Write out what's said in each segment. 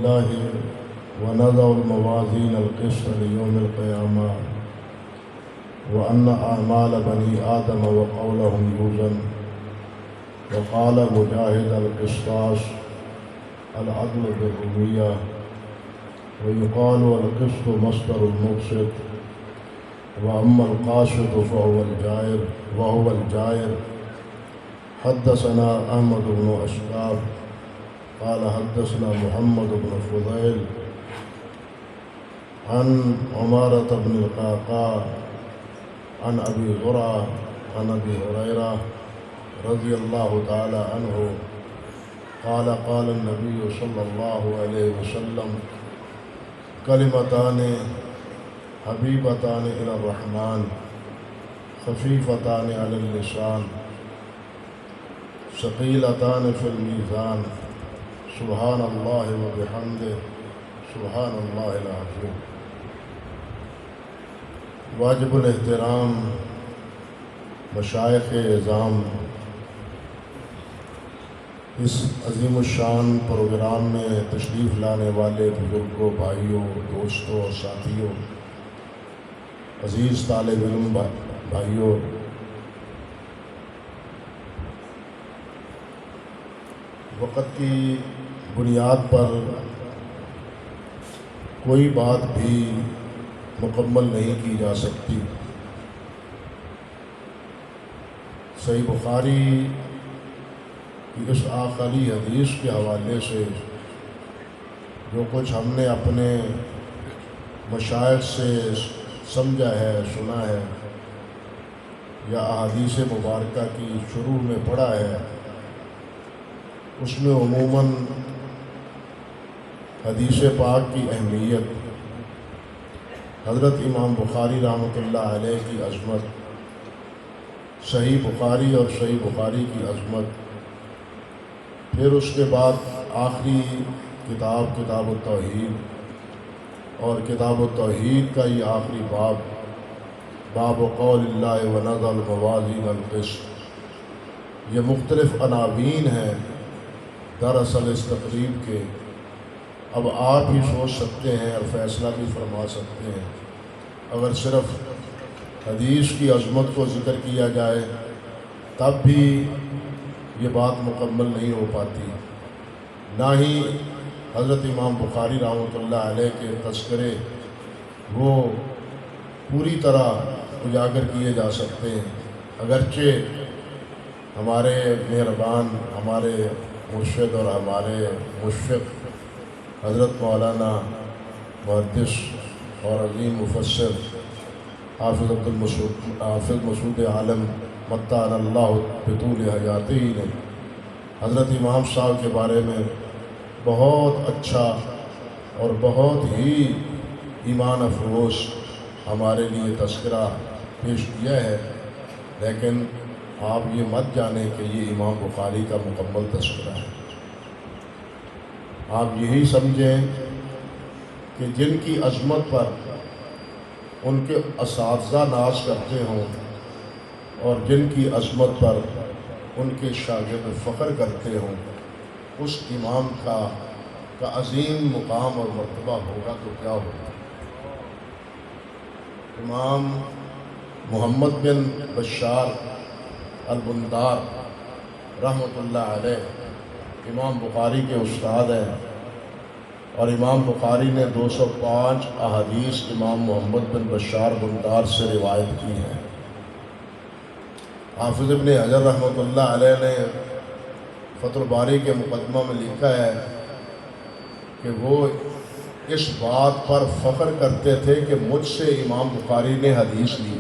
بالله ونضع الموازين القسط ليوم القيامة وأن أعمال بني آدم وقولهم يوزن. وقال مجاهد القسطاس العدل بالروية. ويقال القسط مصدر المقسط، وأما القاسط وهو الجائر. حدثنا أحمد بن أشقاف قال حدثنا محمد بن فضيل عن عمارة بن القعقاع عن أبي زرعة عن أبي هريرة رضي الله تعالى عنه قال قال النبي صلى الله عليه وسلم كلمتان حبيبتان إلى الرحمن خفيفتان على اللسان ثقيلتان في الميزان سبحان الله وبحمده سبحان الله العظيم. واجب الاحترام مشائخ اعظام، اس عظیم الشان پروگرام میں تشریف لانے والے بزرگوں، بھائیوں، دوستوں، ساتھیوں، عزیز طالب علم بھائیوں، وقت کی بنیاد پر کوئی بات بھی مکمل نہیں کی جا سکتی. صحیح بخاری کی اس آخری حدیث کے حوالے سے جو کچھ ہم نے اپنے مشائخ سے سمجھا ہے، سنا ہے، یا احادیث مبارکہ کی شروع میں پڑھا ہے، اس میں عموماً حدیث پاک کی اہمیت، حضرت امام بخاری رحمۃ اللہ علیہ کی عظمت، صحیح بخاری اور صحیح بخاری کی عظمت، پھر اس کے بعد آخری کتاب التوحید، اور کتاب التوحید کا یہ آخری باب قول اللہ ونضع الموازین القسط. یہ مختلف عناوین ہیں دراصل اس تقریب کے. اب آپ ہی سوچ سکتے ہیں اور فیصلہ بھی فرما سکتے ہیں. اگر صرف حدیث کی عظمت کو ذکر کیا جائے تب بھی یہ بات مکمل نہیں ہو پاتی، نہ ہی حضرت امام بخاری رحمۃ اللہ علیہ کے تذکرے وہ پوری طرح اجاگر کیے جا سکتے ہیں. اگرچہ ہمارے مہربان، ہمارے مرشد اور ہمارے مشفق حضرت مولانا محدث اور عظیم مفسر حافظ مسعود عالم متعنا اللہ بطول حیاتہ نے حضرت امام صاحب کے بارے میں بہت اچھا اور بہت ہی ایمان افروز ہمارے لیے تذکرہ پیش کیا ہے، لیکن آپ یہ مت جانیں کہ یہ امام بخاری کا مکمل تذکرہ ہے. آپ یہی سمجھیں کہ جن کی عظمت پر ان کے اساتذہ ناز کرتے ہوں اور جن کی عظمت پر ان کے شاگرد فخر کرتے ہوں، اس امام کا عظیم مقام اور مرتبہ ہوگا تو کیا ہوگا. امام محمد بن بشار البندار رحمۃ اللہ علیہ امام بخاری کے استاد ہیں، اور امام بخاری نے 205 احادیث امام محمد بن بشار بندار سے روایت کی ہیں. حافظ ابن حجر رحمۃ اللہ علیہ نے فتح الباری کے مقدمہ میں لکھا ہے کہ وہ اس بات پر فخر کرتے تھے کہ مجھ سے امام بخاری نے حدیث لی،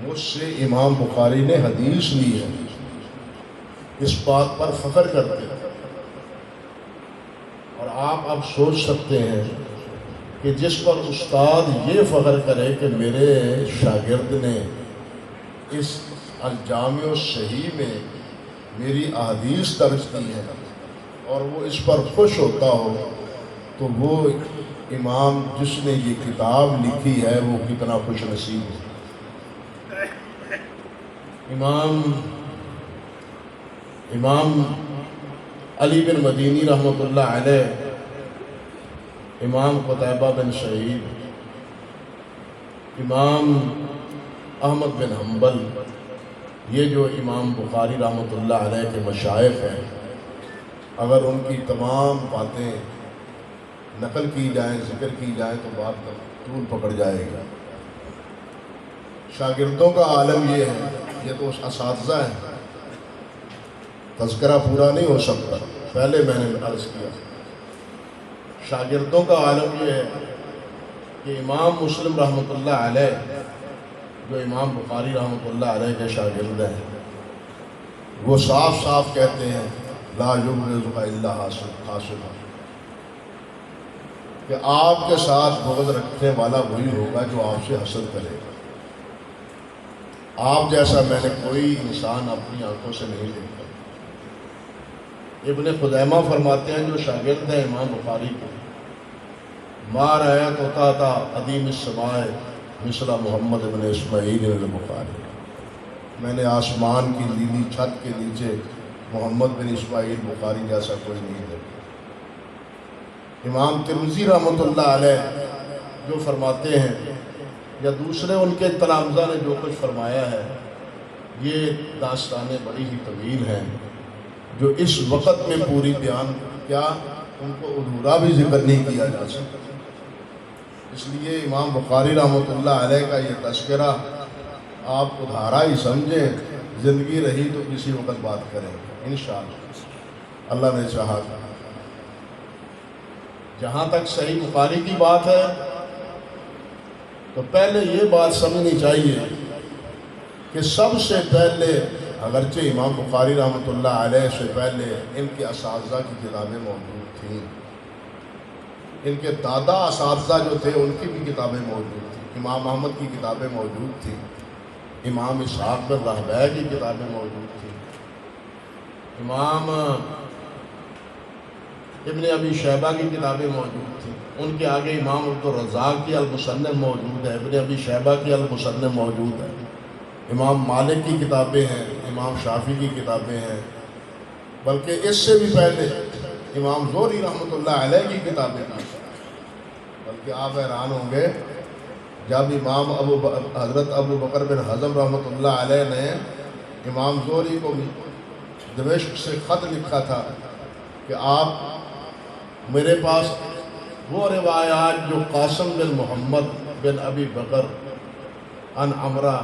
مجھ سے امام بخاری نے حدیث لی ہے. اس بات پر فخر کرتے ہیں. اور آپ اب سوچ سکتے ہیں کہ جس پر استاد یہ فخر کرے کہ میرے شاگرد نے اس الجامع الصحیح میں میری احادیث درج کی ہے اور وہ اس پر خوش ہوتا ہو، تو وہ امام جس نے یہ کتاب لکھی ہے وہ کتنا خوش نصیب ہے. امام علی بن مدینی رحمۃ اللہ علیہ، امام قتیبہ بن سعید، امام احمد بن حنبل، یہ جو امام بخاری رحمۃ اللہ علیہ کے مشائخ ہیں، اگر ان کی تمام باتیں نقل کی جائیں، ذکر کی جائیں تو بات طول پکڑ جائے گا۔ شاگردوں کا عالم یہ ہے، یہ تو اساتذہ ہیں، تذکرہ پورا نہیں ہو سکتا، پہلے میں نے عرض کیا۔ شاگردوں کا عالم یہ ہے کہ امام مسلم رحمۃ اللہ علیہ، جو امام بخاری رحمۃ اللہ علیہ کے شاگرد ہیں، وہ صاف صاف کہتے ہیں لا یبغضک الا حاسد، کہ آپ کے ساتھ بغض رکھنے والا وہی ہوگا جو آپ سے حسد کرے گا۔ آپ جیسا میں نے کوئی انسان اپنی آنکھوں سے نہیں دیکھا۔ ابن خزیمہ فرماتے ہیں، جو شاگرد ہیں امام بخاری کے، ما رأیت طاطا عدیم السماء مثل محمد بن اسماعیل البخاری، میں نے آسمان کی نیلی چھت کے نیچے محمد بن اسماعیل بخاری جیسا کوئی نہیں دیکھا۔ امام ترمذی رحمۃ اللہ علیہ جو فرماتے ہیں، یا دوسرے ان کے تلامذہ نے جو کچھ فرمایا ہے، یہ داستانیں بڑی ہی طویل ہیں جو اس وقت میں پوری بیان کیا ان کو ادھورا بھی ذکر نہیں کیا جا سکتا۔ اس لیے امام بخاری رحمۃ اللہ علیہ کا یہ تذکرہ آپ ادھارا ہی سمجھیں، زندگی رہی تو کسی وقت بات کریں گے انشاءاللہ، اللہ نے چاہا۔ جہاں تک صحیح بخاری کی بات ہے تو پہلے یہ بات سمجھنی چاہیے کہ سب سے پہلے، اگرچہ امام بخاری رحمۃ اللہ علیہ سے پہلے ان کے اساتذہ کی کتابیں موجود تھیں، ان کے دادا اساتذہ جو تھے ان کی بھی کتابیں موجود تھیں، امام احمد کی کتابیں موجود تھیں، امام اسحاق بن راہویہ کی کتابیں موجود تھیں، امام ابن ابی شیبہ کی کتابیں موجود تھیں، ان کے آگے امام عبدالرزاق کی المصنف موجود ہے، ابن ابی شیبہ کی المصنف موجود ہے، امام مالک کی کتابیں ہیں، امام شافعی کی کتابیں ہیں، بلکہ اس سے بھی پہلے امام زہری رحمۃ اللہ علیہ کی کتابیں ہیں۔ بلکہ آپ حیران ہوں گے جب امام حضرت ابو بکر بن حزم رحمۃ اللہ علیہ نے امام زہری کو دمشق سے خط لکھا تھا کہ آپ میرے پاس وہ روایات جو قاسم بن محمد بن ابی بکر ان عمرہ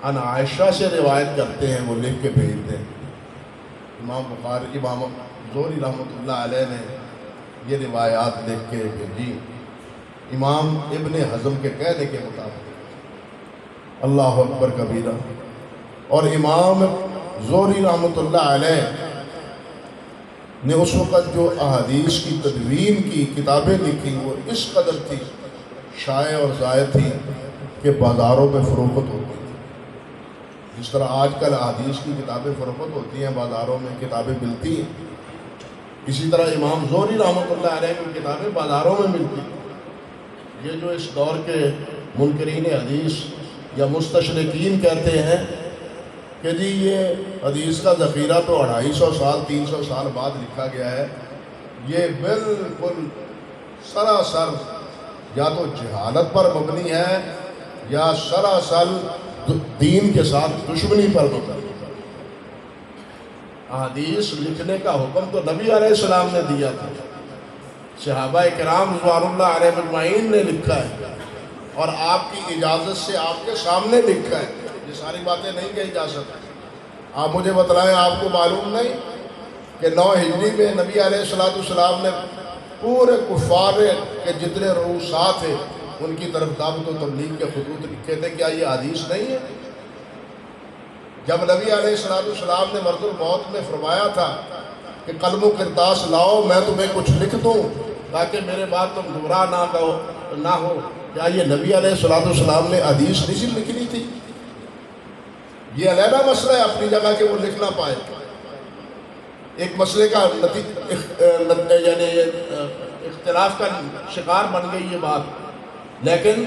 ان عائشہ سے روایت کرتے ہیں وہ لکھ کے بھیج دیں۔ امام زہری رحمۃ اللہ علیہ نے یہ روایات لکھ کے بھیجی امام ابن حزم کے کہنے کے مطابق، اللہ اکبر کبیرہ۔ اور امام زہری رحمۃ اللہ علیہ نے اس وقت جو احادیث کی تدوین کی کتابیں لکھی وہ اس قدر تھی، شائع اور زائد تھی کہ بازاروں میں فروخت ہوتی تھی۔ جس طرح آج کل احادیث کی کتابیں فروخت ہوتی ہیں، بازاروں میں کتابیں ملتی ہیں، اسی طرح امام زہری رحمۃ اللہ علیہ کی کتابیں بازاروں میں ملتی ہیں۔ یہ جو اس دور کے منکرین حدیث یا مستشرقین کہتے ہیں کہ جی یہ حدیث کا ذخیرہ تو 250 سال 300 سال بعد لکھا گیا ہے، یہ بالکل سراسر یا تو جہالت پر مبنی ہے یا سراسر دین کے ساتھ دشمنی پر مبنی ہے۔ احادیث لکھنے کا حکم تو نبی علیہ السلام نے دیا تھا، صحابہ کرام رضوان اللہ علیہ اجمعین نے لکھا ہے، اور آپ کی اجازت سے آپ کے سامنے لکھا ہے۔ یہ ساری باتیں نہیں کہی جا سکتی۔ آپ مجھے بتلائیں، آپ کو معلوم نہیں کہ 9 ہجری میں نبی علیہ السلام نے پورے کفار کے جتنے رؤساء تھے ان کی طرف دعوت و تبلیغ کے خطوط لکھے تھے؟ کیا یہ حدیث نہیں ہے؟ جب نبی علیہ السلام نے مرض الموت میں فرمایا تھا کہ قلم و کرتاس لاؤ میں تمہیں کچھ لکھ دوں تاکہ میرے بعد تم گمراہ نہ ہو، کیا یہ نبی علیہ السلام نے حدیث نہیں لکھنی تھی؟ یہ علیحدہ مسئلہ ہے اپنی جگہ کہ وہ لکھ نہ پائے، ایک مسئلے کا یعنی اختلاف کا شکار بن گئی یہ بات، لیکن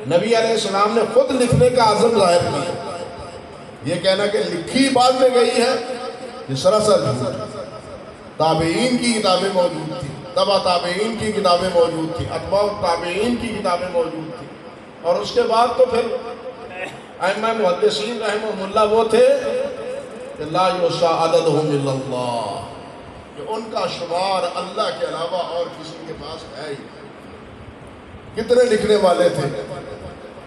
نبی علیہ السلام نے خود لکھنے کا عزم ظاہر کیا۔ یہ کہنا کہ لکھی بعد میں گئی ہے یہ سراسر جھوٹ ہے۔ تابعین کی کتابیں موجود تھیں، تبع تابعین کی کتابیں موجود تھیں، اتباع تابعین کی کتابیں موجود تھیں، اور اس کے بعد تو پھر ائمہ محدثین رحمہ اللہ وہ تھے کہ لا یحصی عددہم الا اللہ، کہ ان کا شمار اللہ کے علاوہ اور کسی کے پاس ہے ہی۔ کتنے لکھنے والے تھے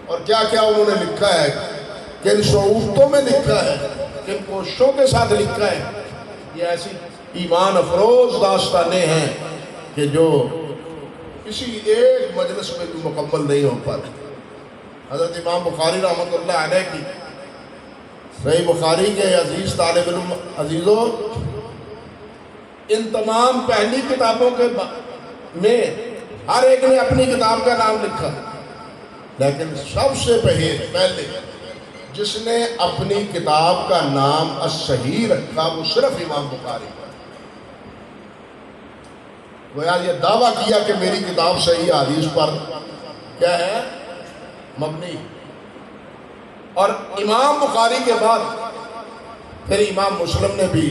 اور کیا کیا انہوں نے لکھا ہے، کن شعوبتوں میں لکھا ہے، کن کوششوں کے ساتھ لکھا ہے۔ یہ ایسی ایمان افروز داستانیں ہیں کہ جو کسی ایک مجلس میں بھی مکمل نہیں ہو پاتی۔ حضرت امام بخاری رحمۃ اللہ علیہ کی صحیح بخاری کے عزیز طالب علم عزیزوں، ان تمام پہلی کتابوں کے میں ہر ایک نے اپنی کتاب کا نام لکھا، لیکن سب سے پہلے جس نے اپنی کتاب کا نام الصحیح رکھا وہ صرف امام بخاری۔ گویا یہ دعویٰ کیا کہ میری کتاب صحیح حدیث پر کیا ہے، مبنی۔ اور امام بخاری کے بعد پھر امام مسلم نے بھی،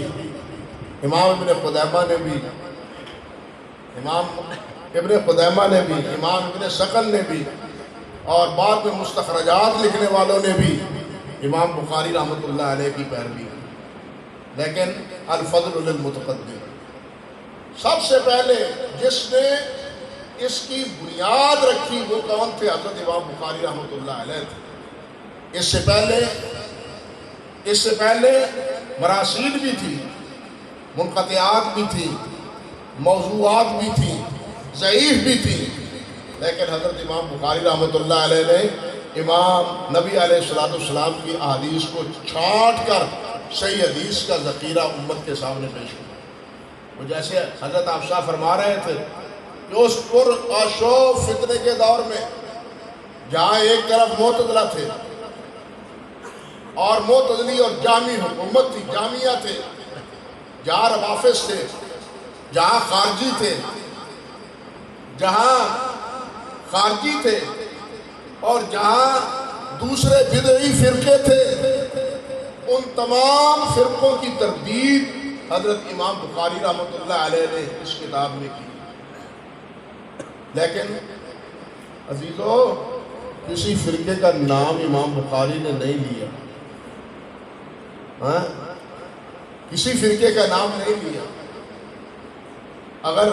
امام ابن خزیمہ نے بھی، امام ابن ثقل نے بھی، اور بعد میں مستخرجات لکھنے والوں نے بھی امام بخاری رحمۃ اللہ علیہ کی پیروی کی۔ لیکن الفضل للمتقدم، سب سے پہلے جس نے اس کی بنیاد رکھی وہ کون تھے؟ حضرت امام بخاری رحمۃ اللہ علیہ تھے۔ اس سے پہلے مراسیل بھی تھی، منقطعات بھی تھی، موضوعات بھی تھی، ضعیف بھی تھی، لیکن حضرت امام بخاری رحمۃ اللہ علیہ نے امام نبی علیہ السلام کی احادیث کو چھانٹ کر صحیح حدیث کا ذخیرہ امت کے سامنے پیش کیا۔ وہ جیسے حضرت آفشاہ فرما رہے تھے کہ اس پر آشو فتنے کے دور میں جہاں ایک طرف معتزلہ تھے اور معتزلی اور جامی حکومت تھی، جامعہ تھے، جہاں روافض تھے، جہاں خارجی تھے اور جہاں دوسرے بدعی فرقے تھے، ان تمام فرقوں کی تردید حضرت امام بخاری رحمۃ اللہ علیہ نے اس کتاب میں کی۔ لیکن عزیزو، کسی فرقے کا نام امام بخاری نے نہیں لیا، کسی فرقے کا نام نہیں لیا۔ اگر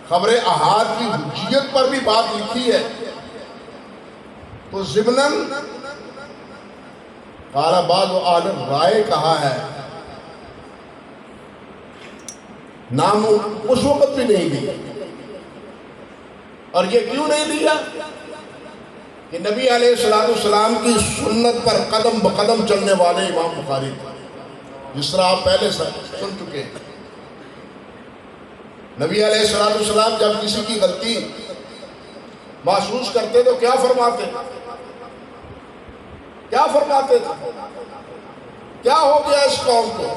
خبر احاد کی حجیت پر بھی بات لکھی ہے تو ضمناً قال بعض اہل رائے کہا ہے، نام اس وقت بھی نہیں لیا۔ اور یہ کیوں نہیں لیا کہ نبی علیہ السلام کی سنت پر قدم بقدم چلنے والے امام بخاری تھے، جس طرح آپ پہلے سن چکے ہیں۔ نبی علیہ السلام جب کسی کی غلطی محسوس کرتے تو کیا فرماتے تھے؟ کیا ہو گیا اس قوم کو،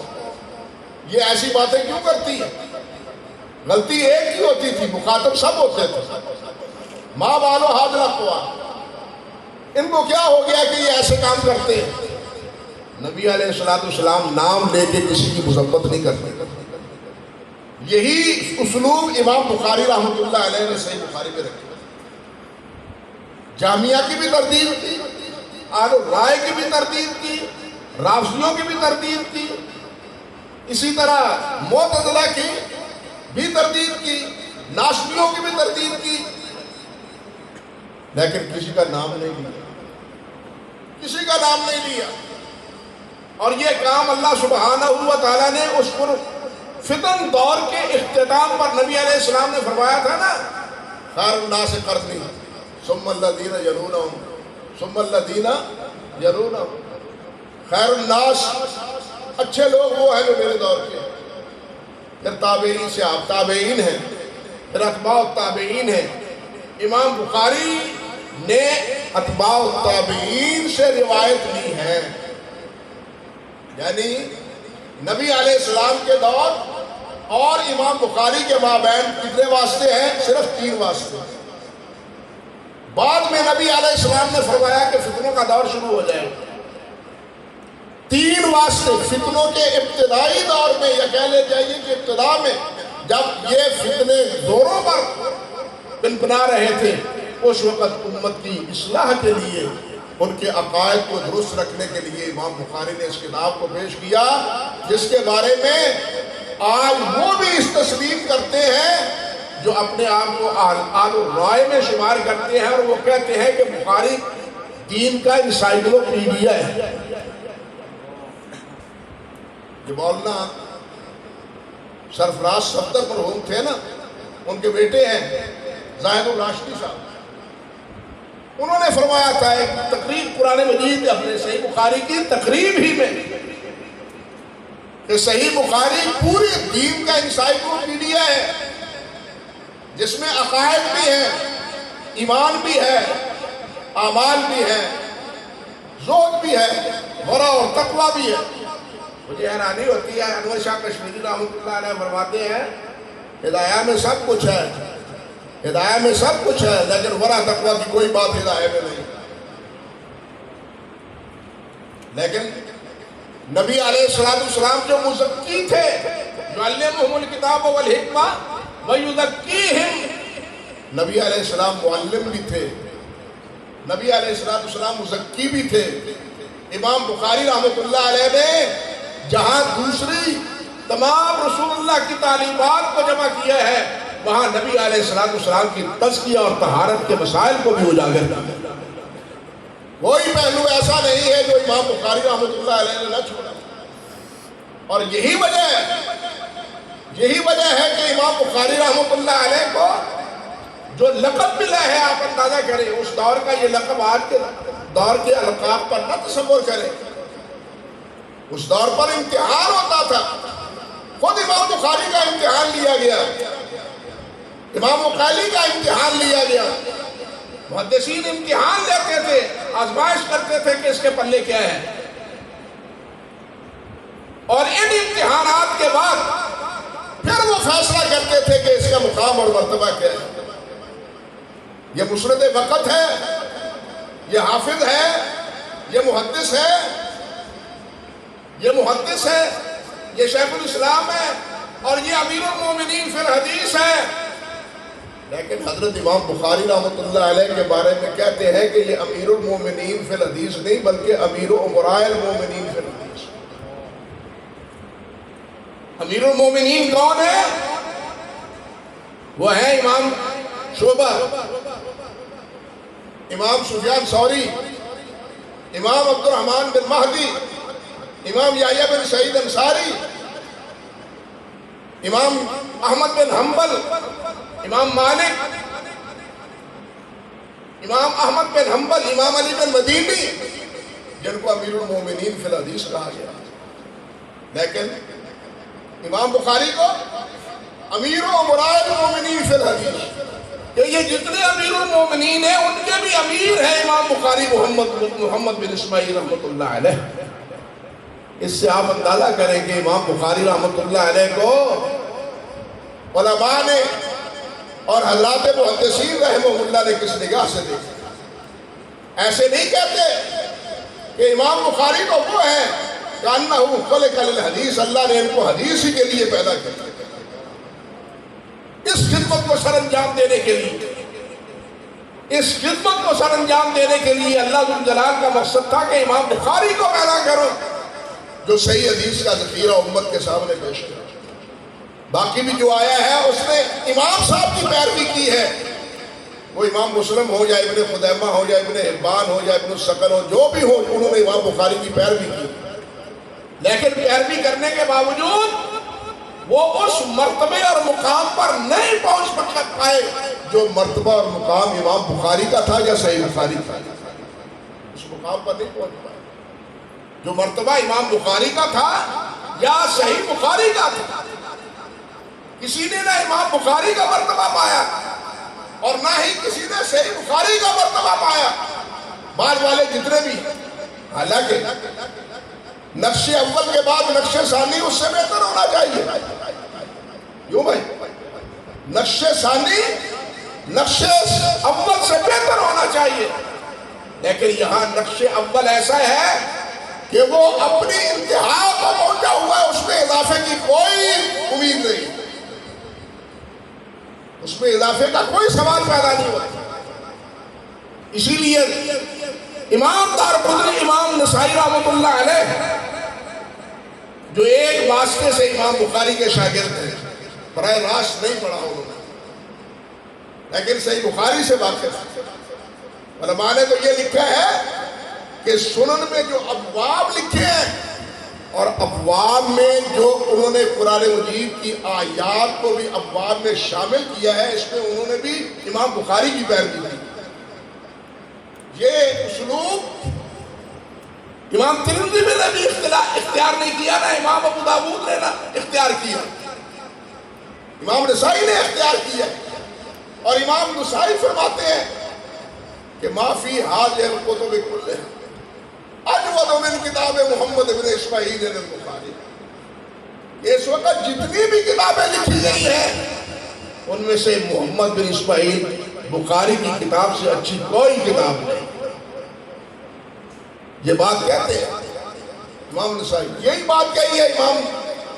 یہ ایسی باتیں کیوں کرتی ہے؟ غلطی ایک ہی ہوتی تھی، مخاطب سب ہوتے تھے۔ ماں بالو حاضر قوا، ان کو کیا ہو گیا کہ یہ ایسے کام کرتے ہیں؟ نبی علیہ السلام نام لے کے کسی کی مذمت نہیں کرتے۔ یہی اسلوب امام بخاری رحمۃ اللہ علیہ نے صحیح بخاری میں رکھا۔ جامعہ کی بھی تردید کی، اہل رائے کی بھی تردید کی، رافضیوں کی بھی تردید کی، اسی طرح معتزلہ کی بھی تردید کی، ناصبیوں کی بھی تردید کی، لیکن کسی کا نام نہیں لیا۔ اور یہ کام اللہ سبحانہ و تعالیٰ نے اس پر فتن دور کے اختتام پر نبی علیہ السلام نے فرمایا تھا نا، خیر الناس قرنی ثم الذین یلونہم ثم الذین یلونہم۔ خیر الناس، اچھے لوگ وہ ہیں جو میرے دور کے، پھر تابعین سے آپ تابعین ہیں، پھر اتباع التابعین ہیں۔ امام بخاری نے اتباع التابعین سے روایت لی ہے، یعنی نبی علیہ السلام کے دور اور امام بخاری کے مابین کتنے واسطے ہیں؟ صرف 3 واسطے۔ بعد میں نبی علیہ السلام نے فرمایا کہ فتنوں کا دور شروع ہو جائے، تین واسطے فتنوں کے ابتدائی دور میں، یا کہہ لے جائیے کہ ابتدا میں جب یہ فتنے زوروں پر پنپنا رہے تھے، اس وقت امت کی اصلاح کے لیے، ان کے عقائد کو درست رکھنے کے لیے امام بخاری نے اس کتاب کو پیش کیا، جس کے بارے میں آج وہ بھی اس تسلیم کرتے ہیں جو اپنے آپ کو آل الرائے میں شمار کرتے ہیں، اور وہ کہتے ہیں کہ بخاری دین کا انسائکلوپیڈیا ہے۔ جو مولانا سرفراز صفدر مرحوم تھے نا، ان کے بیٹے ہیں زاہد الراشدی صاحب، انہوں نے فرمایا تھا ایک تقریب قرآن مجید اپنے صحیح بخاری کی تقریب ہی میں کہ صحیح بخاری پوری دین کا انسائکلوپیڈیا ہے، جس میں عقائد بھی ہیں، ایمان بھی ہے، اعمال بھی ہے، زہد بھی ہے، ورع اور تقویٰ بھی ہے۔ مجھے حیرانی ہوتی ہے، انور شاہ کشمیری رحمۃ اللہ علیہ فرماتے ہیں ہدایہ میں سب کچھ ہے، ہدایہ میں سب کچھ ہے، لیکن ورع تقویٰ کی کوئی بات ہدایہ میں نہیں۔ لیکن نبی علیہ السلام جو مزکی تھے، یعلمہم الکتاب والحکمہ ویزکیہم، نبی علیہ السلام معلم بھی تھے، نبی علیہ السلام مزکی بھی تھے۔ امام بخاری رحمۃ اللہ علیہ نے جہاں دوسری تمام رسول اللہ کی تعلیمات کو جمع کیا ہے، وہاں نبی علیہ السلام کی تزکیہ اور طہارت کے مسائل کو بھی اجاگر کیا۔ کوئی پہلو ایسا نہیں ہے جو امام بخاری رحمۃ اللہ علیہ نے نہ چھوڑا، اور یہی وجہ ہے کہ امام بخاری رحمۃ اللہ علیہ کو جو لقب ملا ہے، آپ اندازہ کریں اس دور کا، یہ لقب آج کے دور کے القاب پر نہ تصور کریں۔ اس دور پر امتحان ہوتا تھا، خود امام بخاری کا امتحان لیا گیا، امام بخاری کا امتحان لیا گیا، محدثین امتحان لیتے تھے، آزمائش کرتے تھے کہ اس کے پلے کیا ہے، اور ان امتحانات کے بعد پھر وہ فیصلہ کرتے تھے کہ اس کا مقام اور مرتبہ کیا ہے۔ یہ مسند وقت ہے، یہ حافظ ہے، یہ محدث ہے، یہ شیخ الاسلام ہے، اور یہ امیر المومنین فی الحدیث ہے۔ لیکن حضرت امام بخاری رحمۃ اللہ علیہ کے بارے میں کہتے ہیں کہ یہ امیر المومنین فی الحدیث نہیں، بلکہ امیر امراء المومنین فی الحدیث۔ امیر المومنین کون ہے؟ وہ ہے امام شعبہ، امام سفیان ثوری، امام عبد الرحمن بن مہدی، امام یحییٰ بن سعید انصاری، امام احمد بن حنبل، امام مالک، امام احمد بن حنبل، امام علی بن مدینی، جن کو امیر المومنین فی الحدیث کہا گیا۔ لیکن امام بخاری کو امیر امراء المومنین فی الحدیث، کہ یہ جتنے امیر المومنین ہیں ان کے بھی امیر ہیں امام بخاری محمد بن اسماعیل رحمۃ اللہ علیہ۔ اس سے آپ اندازہ کریں کہ امام بخاری رحمۃ اللہ علیہ کو علماء نے اور حضرات محدثین رحمہ اللہ نے کس نگاہ سے دیکھا۔ ایسے نہیں کہتے کہ امام بخاری تو وہ ہے کأنہ خلق للحدیث، اللہ نے ان کو حدیث ہی کے لیے پیدا کیا۔ اس خدمت کو سر انجام دینے کے لیے اللہ ذو الجلال کا مقصد تھا کہ امام بخاری کو پیدا کرو جو صحیح حدیث کا ذخیرہ امت کے سامنے پیش کرے۔ باقی بھی جو آیا ہے اس نے امام صاحب کی پیروی کی ہے، وہ امام مسلم ہو یا ابن خدیمہ ہو یا ابن حبان ہو یا ابن السکن ہو، جو بھی ہو، انہوں نے امام بخاری کی پیروی کی، لیکن پیروی کرنے کے باوجود وہ اس مرتبے اور مقام پر نہیں پہنچ پائے جو مرتبہ اور مقام امام بخاری کا تھا یا صحیح بخاری کا، اس مقام پر نہیں پہنچ پائے جو مرتبہ امام بخاری کا تھا یا صحیح بخاری کا تھا۔ کسی نے نہ امام بخاری کا مرتبہ پایا اور نہ ہی کسی نے صحیح بخاری کا مرتبہ پایا، بعد والے جتنے بھی۔ حالانکہ نقش اول کے بعد نقش ثانی اس سے بہتر ہونا چاہیے، کیوں بھائی؟ نقش ثانی نقش اول سے بہتر ہونا چاہیے، لیکن یہاں نقش اول ایسا ہے کہ وہ اپنی انتہا کو پہنچا ہوا ہے، اس میں اضافے کی کوئی امید نہیں، اس میں اضافے کا کوئی سوال پیدا نہیں ہوا۔ اسی لیے امام دارقطنی، امام نسائی رحمۃ اللہ علیہ، جو ایک واسطے سے امام بخاری کے شاگرد ہیں، براہ راست نہیں پڑھا انہوں نے، لیکن صحیح بخاری سے واقف ہے۔ علماء نے تو یہ لکھا ہے کہ سنن میں جو ابواب لکھے ہیں اور ابواب میں جو انہوں نے قرآن مجید کی آیات کو بھی ابواب میں شامل کیا ہے، اس میں انہوں نے بھی امام بخاری کی پیروی کی۔ یہ اسلوب امام ترمذی نے بھی اختیار نہیں کیا، نہ امام ابو داؤد نے نہ اختیار کیا، امام نسائی نے اختیار کیا۔ اور امام نسائی فرماتے ہیں کہ ما فی ھذہ الکتب کلھا اجود من کتاب محمد بن اسماعیل البخاری۔ اس وقت جتنی بھی کتابیں لکھی گئی ہیں ان میں سے محمد بن اسماعیل بخاری کی کتاب سے اچھی کوئی کتاب نہیں۔ یہ بات کہتے ہیں امام نسائی، یہی بات کہی ہے امام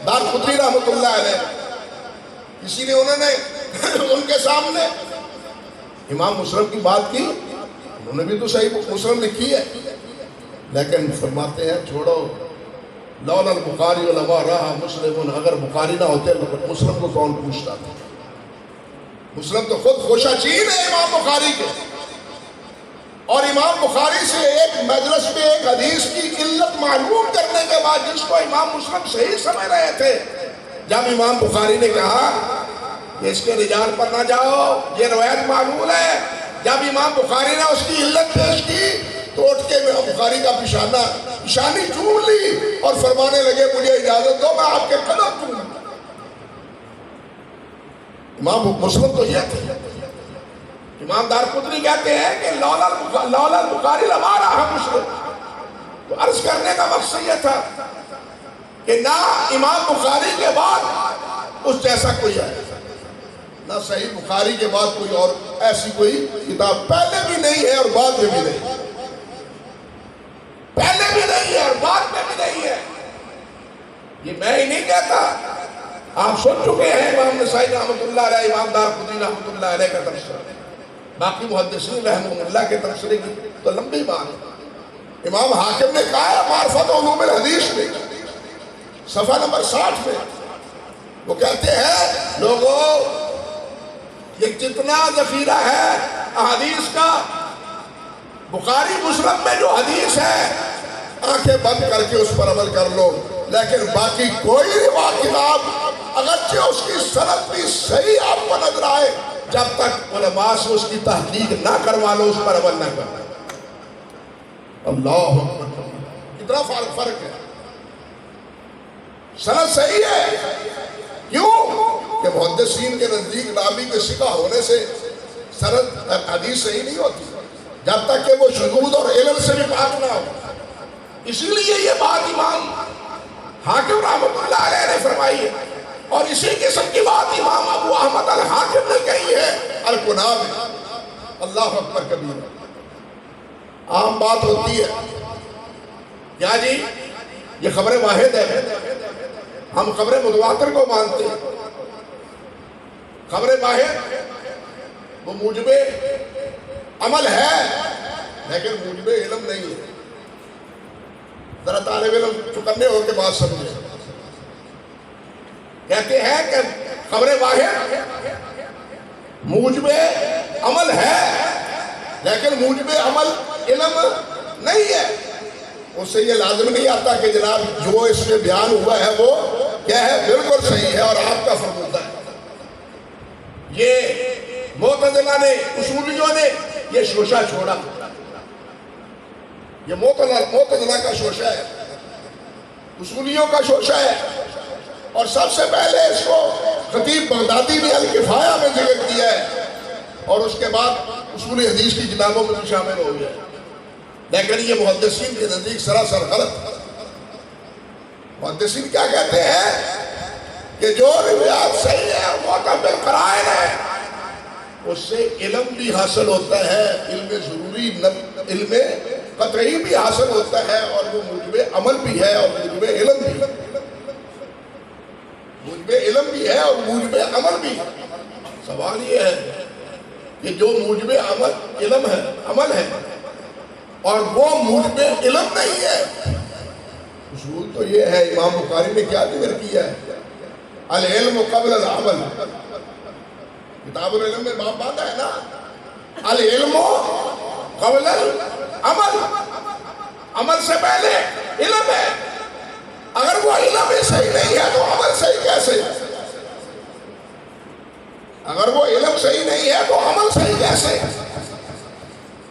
دارقطنی رحمۃ اللہ علیہ۔ کسی نے انہوں نے ان کے سامنے امام مسلم کی بات کی، انہوں نے بھی تو صحیح مسلم لکھی ہے، لیکن فرماتے ہیں چھوڑو، لولا البخاری لما رہا مسلم، اگر بخاری نہ ہوتے تو مسلم کو کون پوچھتا تھا؟ مسلم تو خود خوشا چین ہے امام بخاری کے۔ اور امام بخاری سے ایک مجلس میں ایک حدیث کی علت معلوم کرنے کے بعد، جس کو امام مسلم صحیح سمجھ رہے تھے، جب امام بخاری نے کہا کہ اس کے رجال پر نہ جاؤ، یہ روایت معلوم ہے، جب امام بخاری نے اس کی علت پیش کی تو اٹھ کے امام بخاری کا پیشانی چوم لی اور فرمانے لگے مجھے اجازت دو میں آپ کے قدم چوموں۔ امام مسلم تو یہ تھے۔ امام دارقطنی کہتے ہیں کہ لولا البخاری لما رہا مسلم، تو عرض کرنے کا مقصد یہ تھا کہ نہ امام بخاری کے بعد اس جیسا کوئی ہے، نہ صحیح بخاری کے بعد کوئی اور ایسی کوئی کتاب پہلے بھی نہیں ہے اور بعد میں بھی نہیں، پہلے بھی نہیں ہے اور بعد میں بھی نہیں ہے۔ یہ میں ہی نہیں کہتا، آپ سن چکے ہیں امام نسائی رحمۃ اللہ علیہ، امام دارقطنی رحمۃ اللہ علیہ کا تبصرہ، باقی محدثین رحمہ اللہ کے تبصرے کی تو لمبی بات ہے۔ امام حاکم نے کہا ہے معرفت علوم الحدیث میں صفحہ نمبر 60 میں، وہ کہتے ہیں لوگوں یہ جتنا ذخیرہ ہے احادیث کا، بخاری مسلم میں جو حدیث ہے آنکھیں بند کر کے اس پر عمل کر لو، لیکن باقی کوئی کتاب اگرچہ اس کی سند بھی صحیح آپ کو نظر آئے، جب تک علماء سے اس کی تحقیق نہ کروا لو اس پر عمل نہ کرنا۔ اللہ اکبر، کتنا فرق ہے۔ سند صحیح ہے، کیوں کہ محدثین کے نزدیک راوی کے ثقہ ہونے سے سند حدیث صحیح نہیں ہوتی جب تک کہ وہ شذوذ اور علل سے بھی پاک نہ ہو۔ اسی لیے یہ بات امام حاکم رحمۃ اللہ علیہ نے فرمائی ہے، اور اسی قسم کی بات امام ابو احمد الحاکم نے کہی ہے الکنا میں۔ اللہ اکبر کبیر، عام بات ہوتی ہے کیا جی یہ خبر واحد ہے، ہم خبر متواتر کو مانتے ہیں، خبر واحد وہ موجب عمل ہے لیکن موجب علم نہیں ہے۔ ذرا طالب علم چکنے ہو کے بات سمجھے، کہتے ہیں کہ خبر واحد موجب عمل ہے لیکن موجب عمل علم نہیں ہے۔ اس سے یہ لازم نہیں آتا کہ جناب جو اس میں بیان ہوا ہے وہ کیا ہے بالکل صحیح ہے اور آپ کا فرمودہ ہے۔ یہ معتزلہ نے، اصولیوں نے یہ شوشہ چھوڑا، یہ معتزلہ کا شوشہ ہے، اصولیوں کا شوشہ ہے، اور سب سے پہلے اس کو خطیب بغدادی نے الکفایہ میں ذکر کیا ہے اور اس کے بعد اصول حدیث کی کتابوں میں بھی شامل ہو گیا ہے، لیکن یہ محدثین کے نزدیک سراسر غلط ہے۔ محدثین کیا کہتے ہیں کہ جو روایات صحیح ہے معتبر قرائن ہے، اس سے علم بھی حاصل ہوتا ہے، علم ضروری، علم قطعی بھی حاصل ہوتا ہے اور وہ موجب عمل بھی ہے اور موجب علم بھی ہے، موجب علم بھی ہے اور موجب عمل بھی ہے۔ سوال یہ ہے کہ جو موجب علم ہے، عمل ہے، اور وہ موجب علم نہیں ہے، اصول تو یہ ہے، امام بخاری نے کیا ذکر کیا ہے؟ العلم قبل العمل، کتاب العلم میں باب باندھا ہے نا، العلم قبل العمل، عمل سے پہلے علم ہے۔ اگر وہ علم ہی صحیح نہیں ہے تو عمل صحیح کیسے؟ اگر وہ علم صحیح نہیں ہے تو عمل صحیح کیسے؟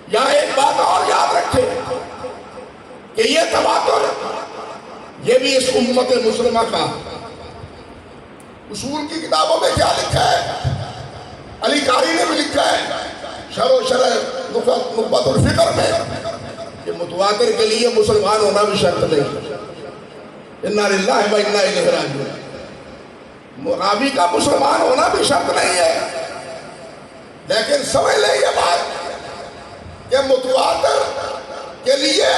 یہاں ایک بات اور یاد رکھیں کہ یہ تواتر، یہ بھی اس امت مسلمہ کا اصول کی کتابوں میں کیا لکھا ہے؟ علی قاری نے بھی لکھا ہے شرح نخبۃ الفکر میں کہ متواتر کے لیے مسلمان ہونا بھی شرط نہیں، انا للہ و انا الیہ راجعون، راوی کا مسلمان ہونا بھی شرط نہیں ہے۔ لیکن سمجھ لیں یہ بات کہ متواتر کے لیے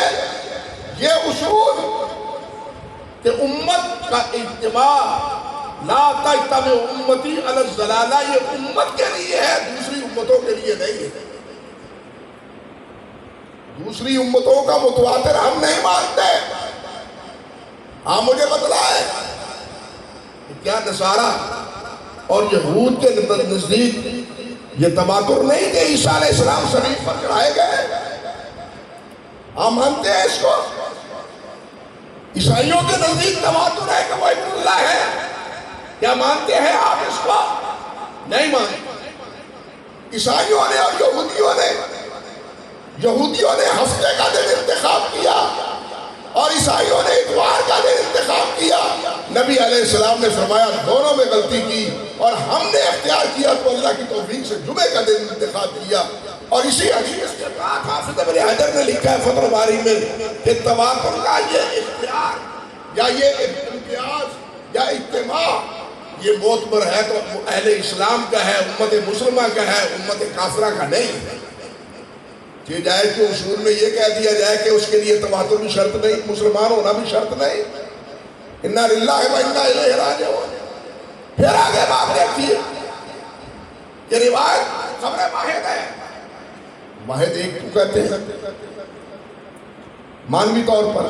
یہ اصول کہ امت کا اجتماع، لا تجتمع امتی علی الضلالہ، یہ امت کے لیے ہے، دوسری امتوں کے لیے نہیں ہے۔ دوسری امتوں کا متواتر ہم نہیں مانتے۔ ہاں مجھے بتلائے کیا نصارہ اور یہود کے نزدیک یہ تواتر نہیں کہ عیسیٰ علیہ السلام صلیب پر چڑھائے گئے؟ ہم مانتے ہیں اس کو۔ عیسائیوں کے نزدیک تواتر ہے کہ وہ ابن اللہ ہے، کیا مانتے ہیں آپ اس کو؟ نہیں مانتے۔ عیسائیوں نے اور یہودیوں نے ہفتے کا دن انتخاب کیا اور عیسائیوں نے اتوار کا دن انتخاب کیا۔ نبی علیہ السلام نے فرمایا دونوں میں غلطی کی، اور ہم نے اختیار کیا تو اللہ کی توفیق سے جمعے کا دن انتخاب کیا۔ اور اسی حدیث کے بعد حافظ ابن حجر نے لکھا ہے فتح الباری میں کہ تواتر کا یہ اختیار یا یہ امتیاز یا اجتماع یہ معتبر ہے تو اہل اسلام کا ہے، امت مسلمہ کا ہے، امت کافرہ کا نہیں۔ یہ جائے کہ اصول میں یہ کہہ دیا جائے کہ اس کے لیے تواتر بھی شرط نہیں، مسلمان ہونا بھی شرط نہیں، انا للہ و انا الیہ راجعون۔ پھر آگے بات دیکھیے کہ روایت خبر واحد ہے، واحد ایک کو کہتے ہیں مانوی طور پر،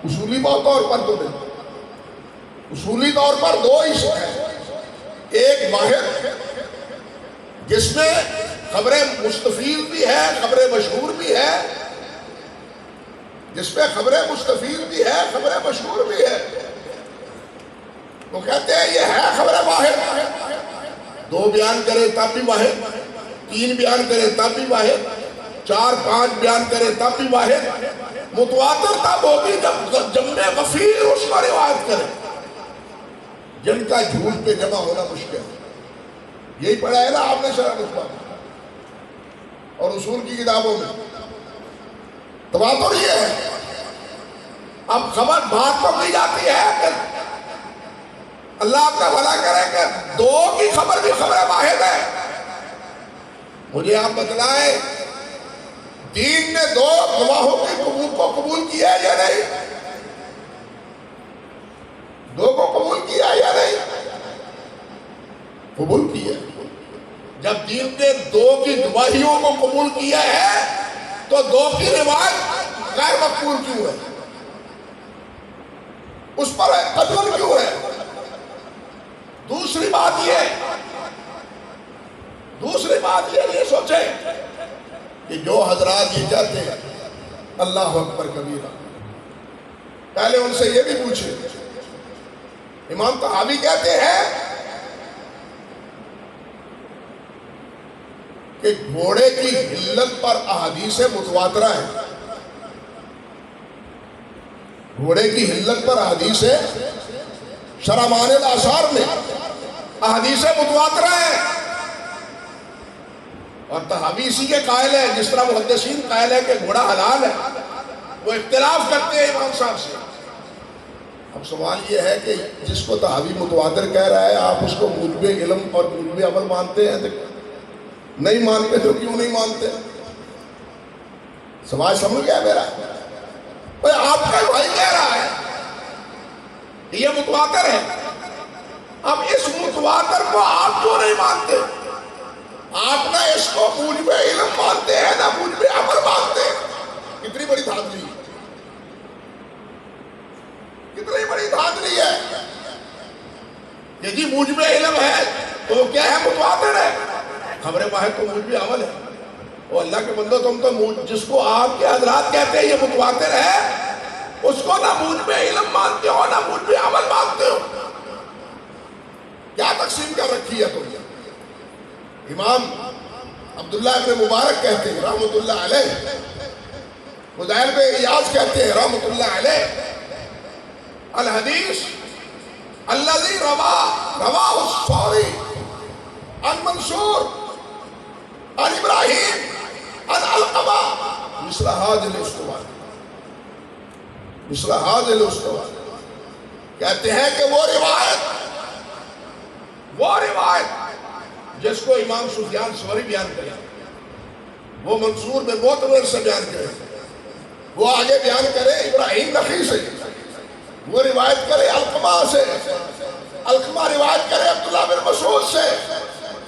اصولی طور پر تو نہیں، اصولی طور پر دو ہی ہیں، ایک واحد جس میں خبر مستفیض بھی ہے، خبر مشہور بھی ہے، جس میں خبر مستفیض بھی ہے، خبر مشہور بھی ہے، تو کہتے ہیں یہ ہے خبر واحد۔ دو بیان کرے تب بھی واحد، تین بیان کرے تب بھی واحد، چار پانچ بیان کرے تب بھی واحد۔ متواتر تب ہوگی جب جمع غفیر اس کو روایت کرے، جن کا جھوٹ پہ جمع ہونا مشکل ہے۔ یہی پڑھا ہے نا آپ نے شرح نخبہ اور اصول کی کتابوں میں، تواتر یہ ہے۔ اب خبر بات تو کی جاتی ہے کہ اللہ آپ کا بھلا کرے کہ دو کی خبر بھی خبر واحد ہے۔ مجھے آپ بتلائیں دین نے دو گواہوں کی کو قبول کیا ہے یا نہیں؟ دو کو قبول کیا ہے یا نہیں؟ قبول کیا۔ جب دین نے دو کی گواہیوں کو قبول کیا ہے تو دو کی روایت غیر مقبول کیوں ہے؟ اس پر قتل کیوں ہے؟ دوسری بات یہ سوچیں کہ جو حضرات یہ کہتے ہیں اللہ اکبر کبیرہ، پہلے ان سے یہ بھی پوچھیں، امام طحاوی کہتے ہیں کہ گھوڑے کی حلت پر احادیث متواترہ ہیں، گھوڑے کی حلت پر احادیث شرح معانی الآثار میں احادیث متواترہ ہیں، اور طحاوی اسی کے قائل ہے، جس طرح محدثین قائل ہے کہ گھوڑا حلال ہے، وہ اختلاف کرتے ہیں امام صاحب سے۔ اب سوال یہ ہے کہ جس کو طحاوی متواتر کہہ رہا ہے آپ اس کو موجب علم اور موجب عمل مانتے ہیں؟ نہیں مانتے تو کیوں نہیں مانتے؟ سوال سمجھ گیا میرا؟ بھئی آپ کا بھائی کہہ رہا ہے کہ یہ متواتر ہے، اب اس متواتر کو آپ کیوں نہیں مانتے؟ آپ نہ اس کو موجب علم مانتے ہیں نہ موجب عمل مانتے ہیں۔ کتنی بڑی دھاندلی، کتنی بڑی دھاندلی ہے کہ جی موجب علم ہے تو کیا ہے؟ متواتر ہے۔ خبر واحد تو موجب عمل ہے۔ وہ اللہ کے بندو، تم تو جس کو آپ کے حضرات کہتے ہیں یہ متواتر ہے، اس کو نہ موجب علم مانتے ہو نہ موجب عمل مانتے ہو۔ کیا تقسیم کر رکھی ہے تم؟ امام عبداللہ ابن مبارک کہتے ہیں رحمت اللہ علیہ، فضیل بن ایاض کہتے ہیں رحمت اللہ علیہ، الحدیث الذی رواہ الثوری عن منصور عن ابراہیم عن علقمہ مثل ھذہ الاسطوانہ، مثل ھذہ الاسطوانہ، کہتے ہیں کہ وہ روایت جس کو امام سفیان ثوری بیان کرے، وہ منصور بن معتمر سے بیان کرے، وہ آگے بیان کرے ابراہیم نخعی سے، وہ روایت کرے علقمہ سے، علقمہ روایت کرے عبداللہ بن مسعود سے،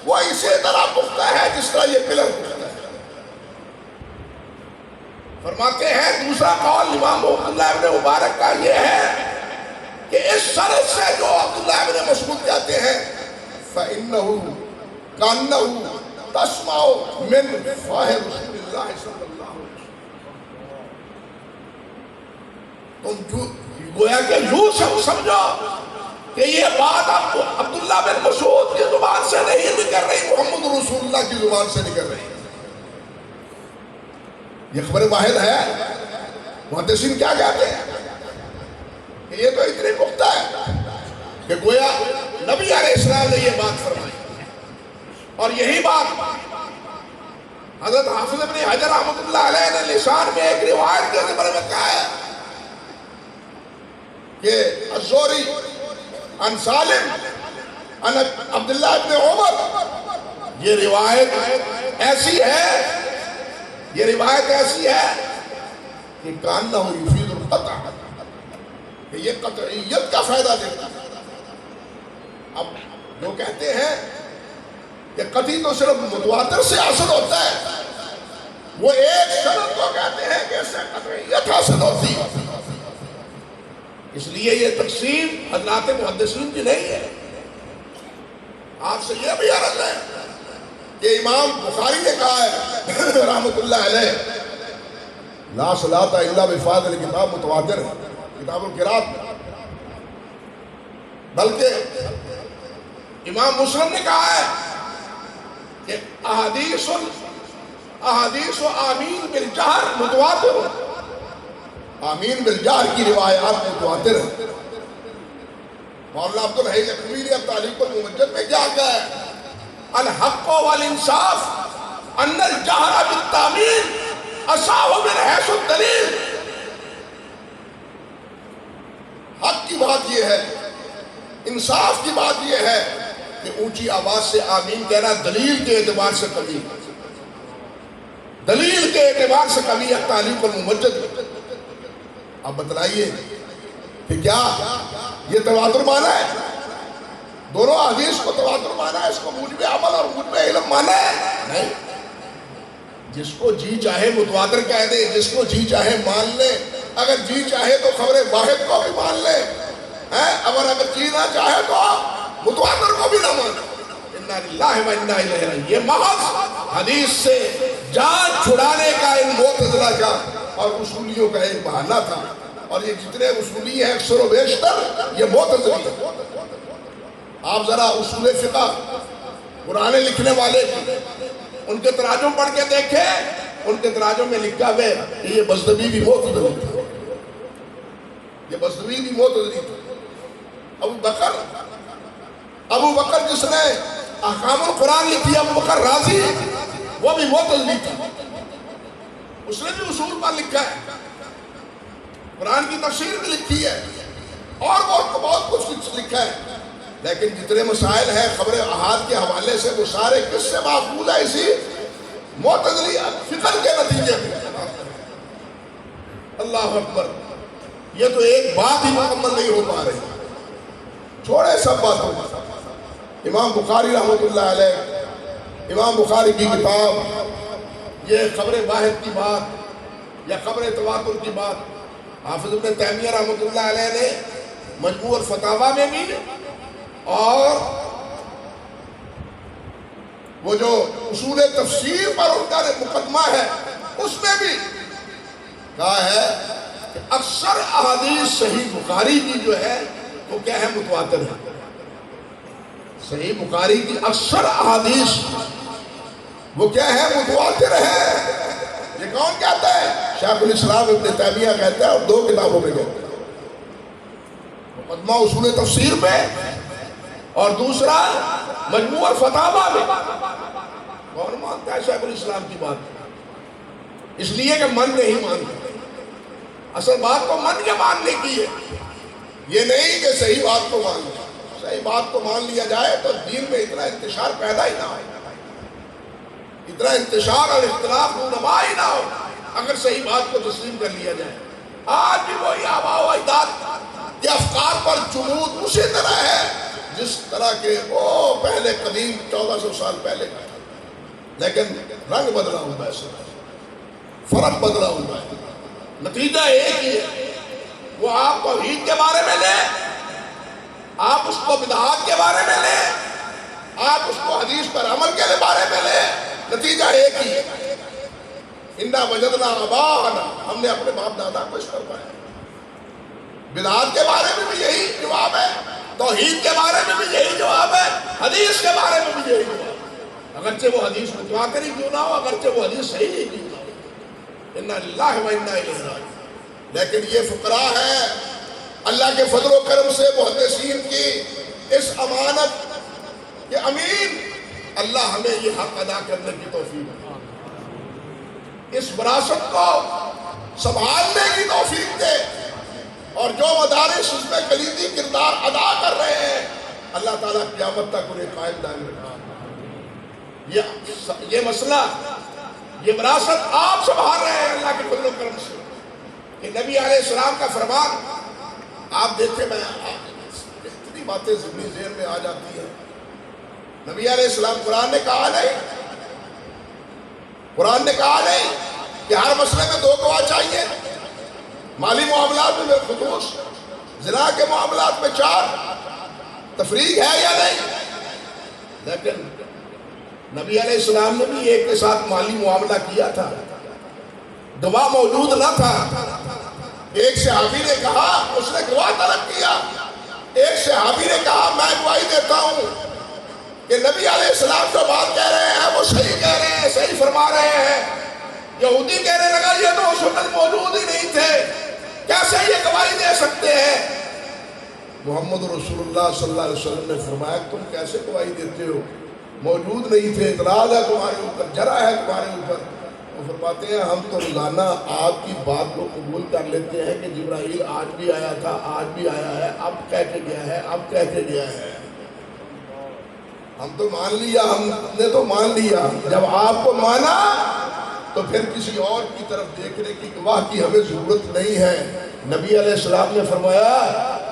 وہ اسی طرح پختہ ہے جس طرح یہ پلر پختہ ہے۔ فرماتے ہیں دوسرا قول امام عبداللہ بن مبارک کا یہ ہے کہ اس سند سے جو عبداللہ بن مسعود کہتے ہیں فَإِنَّهُ كَأَنَّهُ تَسْمَعُ مِنْ فَاهِ رسول اللہ صلی اللہ علیہ وسلم، تم گویا کہ یوں سمجھو کہ یہ بات عبداللہ بن مسعود کی زبان سے نہیں نکل رہی، محمد رسول اللہ کی زبان سے نکل رہی۔ یہ خبر واحد ہے۔ محدثین کیا کہتے ہیں کہ یہ تو اتنی پختہ ہے کہ گویا نبی علیہ السلام نے یہ بات فرمائی، اور یہی بات حضرت حافظ ابن حجر رحمۃ اللہ علیہ نے لسان میں ایک روایت کے بارے میں کہا ہے کہ الزہری عن سالم عن عبداللہ ابن عمر، یہ روایت ایسی ہے، یہ روایت ایسی ہے کہ کانہ یفید القطع، کہ یہ قطعیت کا فائدہ دیتا ہے۔ اب جو کہتے ہیں کہ قطعی تو صرف متواتر سے حاصل ہوتا ہے، وہ ایک سند کو کہتے ہیں کہ اس سے قطعیت حاصل ہوتی ہے۔ اس لیے یہ تقسیم حضرات محدثین کی نہیں ہے۔ آپ سے یہ بھی عرض ہے کہ امام بخاری نے کہا ہے رحمت اللہ علیہ لا صلاۃ الا بفاضل کتاب، متواتر ہے کتاب القراءت میں، بلکہ امام مسلم نے کہا ہے کہ احادیث و آمین بالجہر متواتر، آمین بالجہر کی روایات متواتر ہیں۔ مولانا عبد الحی لکھنوی نے تعلیق الممجد میں کیا کہا ہے؟ الحق والانصاف ان الجہر بالتامین اصح من حیث الدلیل، حق کی بات یہ ہے، انصاف کی بات یہ ہے کہ اونچی آواز سے آمین کہنا دلیل کے اعتبار سے کمی، دلیل کے اعتبار سے کمی ہے تعلیق الممجد۔ اب بتلائیے کہ کیا یہ تواتر مانا ہے؟ دونوں حدیث کو تواتر مانا ہے، اس کو موجب عمل اور موجب علم مانا ہے؟ نہیں، جس کو جی چاہے متواتر کہہ دے، جس کو جی چاہے مان لے، اگر جی چاہے تو خبر واحد کو بھی مان لے، اگر جی نہ چاہے تو آپ متواتر کو بھی نہ مانے۔ انا للہ و انا الیہ راجعون، یہ محض حدیث سے جان چھڑانے کا ان معتزلہ کا اور اصولیوں کا ایک بہانہ تھا، اور یہ جتنے اصولی ہیں اکثر و بیشتر یہ معتزلی ہیں۔ آپ ذرا اصول فقہ قرآن لکھنے والے ان کے تراجم پڑھ کے دیکھیں، ان کے تراجم میں لکھا ہے کہ یہ بزدوی بھی معتزلی تھا، یہ بزدوی بھی معتزلی تھا۔ ابو بکر جس نے احکام القرآن لکھی، ابو بکر رازی، وہ بھی معتزلی تھا، اس نے بھی اصول پر لکھا ہے، قرآن کی تفسیر بھی لکھی ہے، اور بہت کچھ لکھا ہے، لیکن جتنے مسائل ہیں خبر احاد کے حوالے سے وہ سارے کس سے معقول ہے؟ اسی معتزلی فکر کے نتیجے میں۔ اللہ اکبر، یہ تو ایک بات ہی مکمل نہیں ہو پا رہی، چھوڑے سب باتوں۔ امام بخاری رحمۃ اللہ علیہ، امام بخاری کی کتاب، یہ خبر واحد کی بات یا خبر تواتر کی بات حافظ ابن تیمیہ رحمۃ اللہ علیہ نے مجموع الفتاوی میں بھی اور وہ جو اصول تفسیر پر ان کا مقدمہ ہے اس میں بھی کہا ہے کہ اکثر احادیث صحیح بخاری کی جو ہے وہ کیا ہے؟ متواتر ہے۔ صحیح بخاری کی اکثر احادیث وہ کیا ہے؟ متواتر ہے۔ یہ کون کہتا ہے؟ شیخ الاسلام ابن تیمیہ کہتا ہے، اور دو کتابوں میں کہتا ہے، مقدمہ اصول تفسیر میں اور دوسرا مجموع الفتاوی میں۔ کون مانتا ہے شیخ الاسلام کی بات؟ اس لیے کہ من نہیں مانتا۔ اصل بات تو من کے ماننے کی ہے، یہ نہیں کہ صحیح بات کو مان لیا۔ صحیح بات کو مان لیا جائے تو دین میں اتنا انتشار پیدا ہی نہ ہو، اتنا انتشار اور اختلاف رونما ہی نہ ہو اگر صحیح بات کو تسلیم کر لیا جائے۔ آج بھی وہی آباء و اجداد کے افکار پر جمود اسی طرح ہے جس طرح کے وہ پہلے قدیم 1400 سال پہلے کا تھا، لیکن رنگ بدلا ہوا ہے، فرق بدلا ہوا ہے، نتیجہ ایک ہی ہے۔ وہ آپ توحید کے بارے میں لیں، آپ اس کو بدعات کے بارے میں لیں، آپ اس کو حدیث پر عمل کے بارے میں لیں، نتیجہ ایک ہی ہے۔ انا وجدنا آباءنا، ہم نے اپنے باپ دادا کو اس پر پایا۔ بدعات کے بارے میں بھی یہی جواب ہے، توحید کے بارے میں بھی یہی جواب ہے، حدیث کے بارے میں بھی یہی جواب ہے، اگرچہ وہ حدیث متواتر ہی کیوں نہ ہو، اگرچہ وہ حدیث صحیح ہی کیوں نہ ہو۔ انا للہ و انا الیہ راجعون۔ لیکن یہ فقراء ہے، اللہ کے فضل و کرم سے محدثین کی اس امانت کے امین، اللہ ہمیں یہ حق ادا کرنے کی توفیق دے، اس وراثت کو سنبھالنے کی توفیق دے، اور جو مدارس اس میں کلیدی کردار ادا کر رہے ہیں اللہ تعالیٰ قیامت تک انہیں قائم دائم رکھا۔ یہ مسئلہ، یہ وراثت آپ سنبھال رہے ہیں اللہ کے فضل و کرم سے، کہ نبی علیہ السلام کا فرمان آپ دیکھیں، میں اتنی باتیں ذہنی ذہن میں آ جاتی ہیں۔ نبی علیہ السلام قرآن نے کہا نہیں، قرآن نے کہا نہیں کہ ہر مسئلے میں 2 گواہ چاہیے، مالی معاملات میں بالخصوص، زنا کے معاملات میں 4، تفریق ہے یا نہیں؟ لیکن نبی علیہ السلام نے بھی ایک کے ساتھ مالی معاملہ کیا تھا، گواہ موجود نہ تھا۔ ایک صحابی نے کہا، اس نے گواہ طلب کیا، ایک صحابی نے کہا میں گواہی دیتا ہوں کہ نبی علیہ السلام جو بات کہہ رہے ہیں وہ صحیح کہہ رہے ہیں، صحیح فرما رہے ہیں۔ یہودی کہنے لگا یہ تو سنت موجود ہی نہیں تھے، کیسے یہ گواہی دے سکتے ہیں؟ محمد رسول اللہ صلی اللہ علیہ وسلم نے فرمایا تم کیسے گواہی دیتے ہو؟ موجود نہیں تھے، اعتراض ہے تمہارے اوپر، جرح ہے تمہارے اوپر۔ وہ فرماتے ہیں ہم تو روزانہ آپ کی بات کو قبول کر لیتے ہیں کہ جبرائیل آج بھی آیا تھا، آج بھی آیا ہے، اب کہہ کے گیا ہے، اب کہہ کے گیا ہے۔ ہم تو مان لیا، ہم نے تو مان لیا۔ جب آپ کو مانا تو پھر کسی اور کی طرف دیکھنے کی گواہ کی ہمیں ضرورت نہیں ہے۔ نبی علیہ السلام نے فرمایا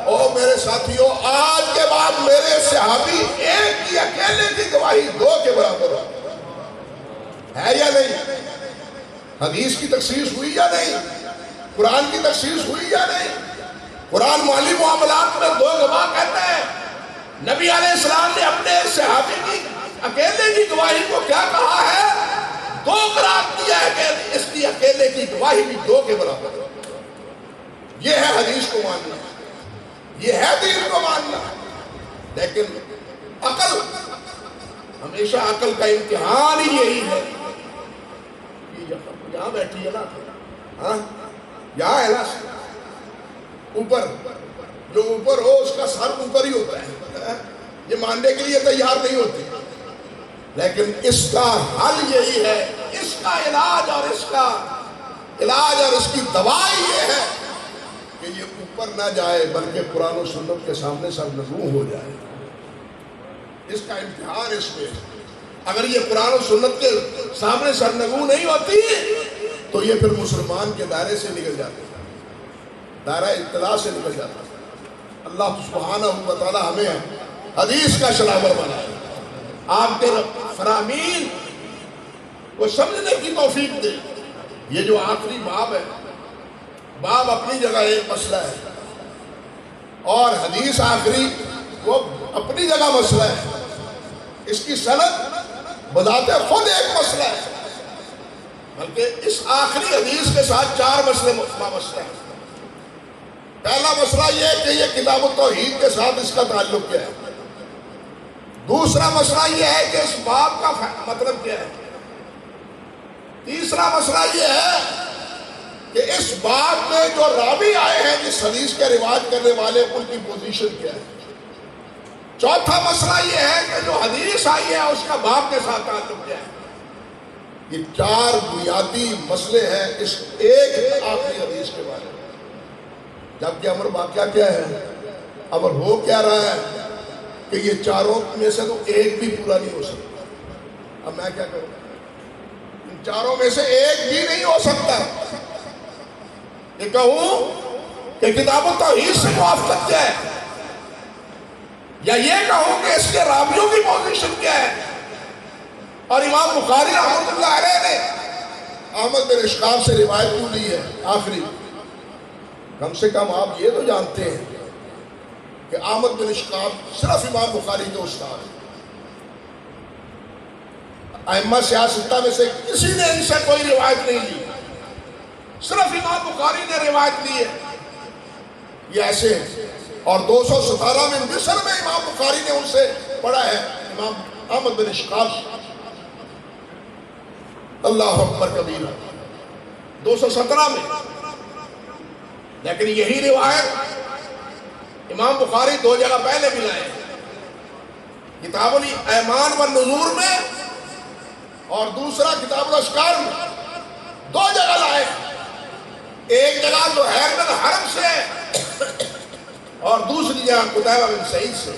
او میرے ساتھیوں، آج کے بعد میرے صحابی ایک کی اکیلے کی گواہی 2 کے برابر ہے یا نہیں؟ حدیث کی تخصیص ہوئی یا نہیں؟ قرآن کی تخصیص ہوئی یا نہیں؟ قرآن مالی معاملات میں 2 گواہ کہتا ہے، نبی علیہ السلام نے اپنے صحابی کی اکیلے کی گواہی کو کیا کہا ہے؟ 2 قرار دیا ہے کہ اس کی اکیلے کی گواہی بھی 2 کے برابر ہے۔ یہ ہے حدیث کو ماننا، یہ ہے دین کو ماننا۔ لیکن عقل، ہمیشہ عقل کا امتحان ہی یہی ہے، یہاں بیٹھی ہے نا، ہاں یہاں ہے نا، اوپر جو اوپر ہو اس کا سر اوپر ہی ہوتا ہے، یہ ماننے کے لیے تیار نہیں ہوتی۔ لیکن اس کا حل یہی ہے، اس کا علاج اور اس کی دوائی یہ ہے کہ یہ اوپر نہ جائے بلکہ قرآن و سنت کے سامنے سرنگوں ہو جائے۔ اس کا امتحان اس میں، اگر یہ قرآن و سنت کے سامنے سرنگوں نہیں ہوتی تو یہ پھر مسلمان کے دائرے سے نکل جاتے ہیں۔ دائرہ اطلاع سے نکل جاتا ہے۔ اللہ سبحانہ و تعالی ہمیں حدیث کا شناور بنائے، آپ کے فرامین کو سمجھنے کی توفیق دے۔ یہ جو آخری باب ہے، باب اپنی جگہ ایک مسئلہ ہے، اور حدیث آخری وہ اپنی جگہ مسئلہ ہے۔ اس کی سند بذات خود ایک مسئلہ ہے، بلکہ اس آخری حدیث کے ساتھ 4 مسئلے مسئلہ ہے۔ پہلا مسئلہ یہ ہے کہ یہ کتاب التوحید کے ساتھ اس کا تعلق کیا ہے۔ دوسرا مسئلہ یہ ہے کہ اس باب کا مطلب کیا ہے۔ تیسرا مسئلہ یہ ہے کہ اس باب میں جو راوی آئے ہیں جس حدیث کے روایت کرنے والے ان کی پوزیشن کیا ہے۔ چوتھا مسئلہ یہ ہے کہ جو حدیث آئی ہے اس کا باب کے ساتھ تعلق کیا ہے۔ یہ 4 بنیادی مسئلے ہیں اس ایک آخری حدیث کے بارے میں۔ جبکہ امر واقعہ کیا ہے، امر ہو کیا رہا ہے کہ یہ 4 میں سے تو ایک بھی پورا نہیں ہو سکتا۔ اب میں کیا کروں، ان 4 میں سے ایک بھی نہیں ہو سکتا۔ یہ کہوں کہ کتاب التوحید سے موافقت کیا ہے، یا یہ کہوں کہ اس کے راویوں کی پوزیشن کیا ہے۔ اور امام بخاری رحمۃ اللہ علیہ نے احمد بن اشقاق سے روایت کیوں لی ہے آخری؟ کم سے کم آپ یہ تو جانتے ہیں کہ احمد بن اشقاق صرف امام بخاری کے استاد ہیں۔ ائمہ سیاستہ میں سے کسی نے ان سے کوئی روایت نہیں لی، صرف امام بخاری نے روایت لی ہے۔ یہ ایسے ہیں، اور 217 میں مصر میں امام بخاری نے ان سے پڑھا ہے، امام احمد بن اشقاق۔ اللہ اکبر کبیرہ، 217 میں۔ لیکن یہی روایت امام بخاری 2 جگہ پہلے بھی لائے، کتاب الایمان والنذور میں اور دوسرا کتاب الاشکار میں 2 جگہ لائے۔ ایک جگہ زہیر بن حرب سے اور دوسری جگہ قتیبہ بن سعید سے،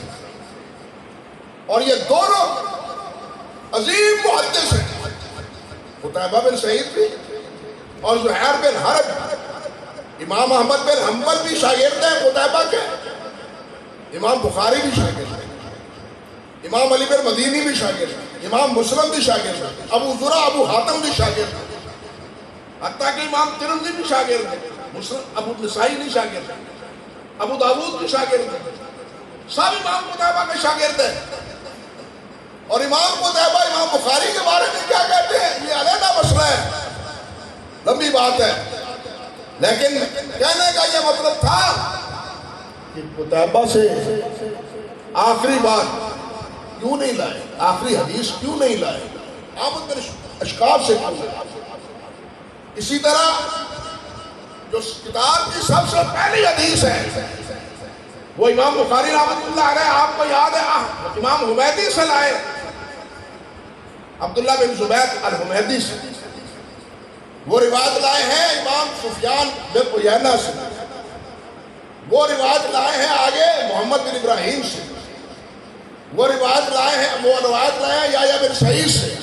اور یہ دونوں عظیم محدث ہیں، قتیبہ بن سعید بھی اور زہیر بن حرب۔ امام احمد بن حنبل بھی شاگرد ہیں قتیبہ کے، امام بخاری بھی شاگرد ہیں، امام علی بن مدینی بھی شاگرد ہیں، امام مسلم بھی شاگرد ہیں، ابو زرع ابو حاتم بھی شاگرد ہیں، حتیٰ کہ امام ترمذی بھی شاگرد ہیں، ابو نسائی بھی شاگرد ہیں، ابو داود بھی شاگرد ہیں، سب امام قتیبہ کے شاگرد ہیں۔ اور امام قتیبہ امام بخاری کے بارے میں کیا کہتے ہیں یہ علیحدہ مسئلہ ہے، لمبی بات ہے، لیکن کہنے کا یہ مطلب تھا کہ قتیبہ سے آخری بات کیوں نہیں لائے، آخری حدیث کیوں نہیں لائے، احمد بن اشقاق سے کیوں لائے۔ اسی طرح جو کتاب کی سب سے پہلی حدیث ہے وہ امام بخاری رحمۃ اللہ علیہ، آپ کو یاد ہے امام حمیدی سے لائے، عبداللہ بن زبید الحمیدی سے۔ وہ روایت لائے ہیں امام سفیان بن عیینہ سے، وہ روایت لائے ہیں آگے محمد بن ابراہیم سے، وہ روایت لائے ہیں یحییٰ بن سعید سے،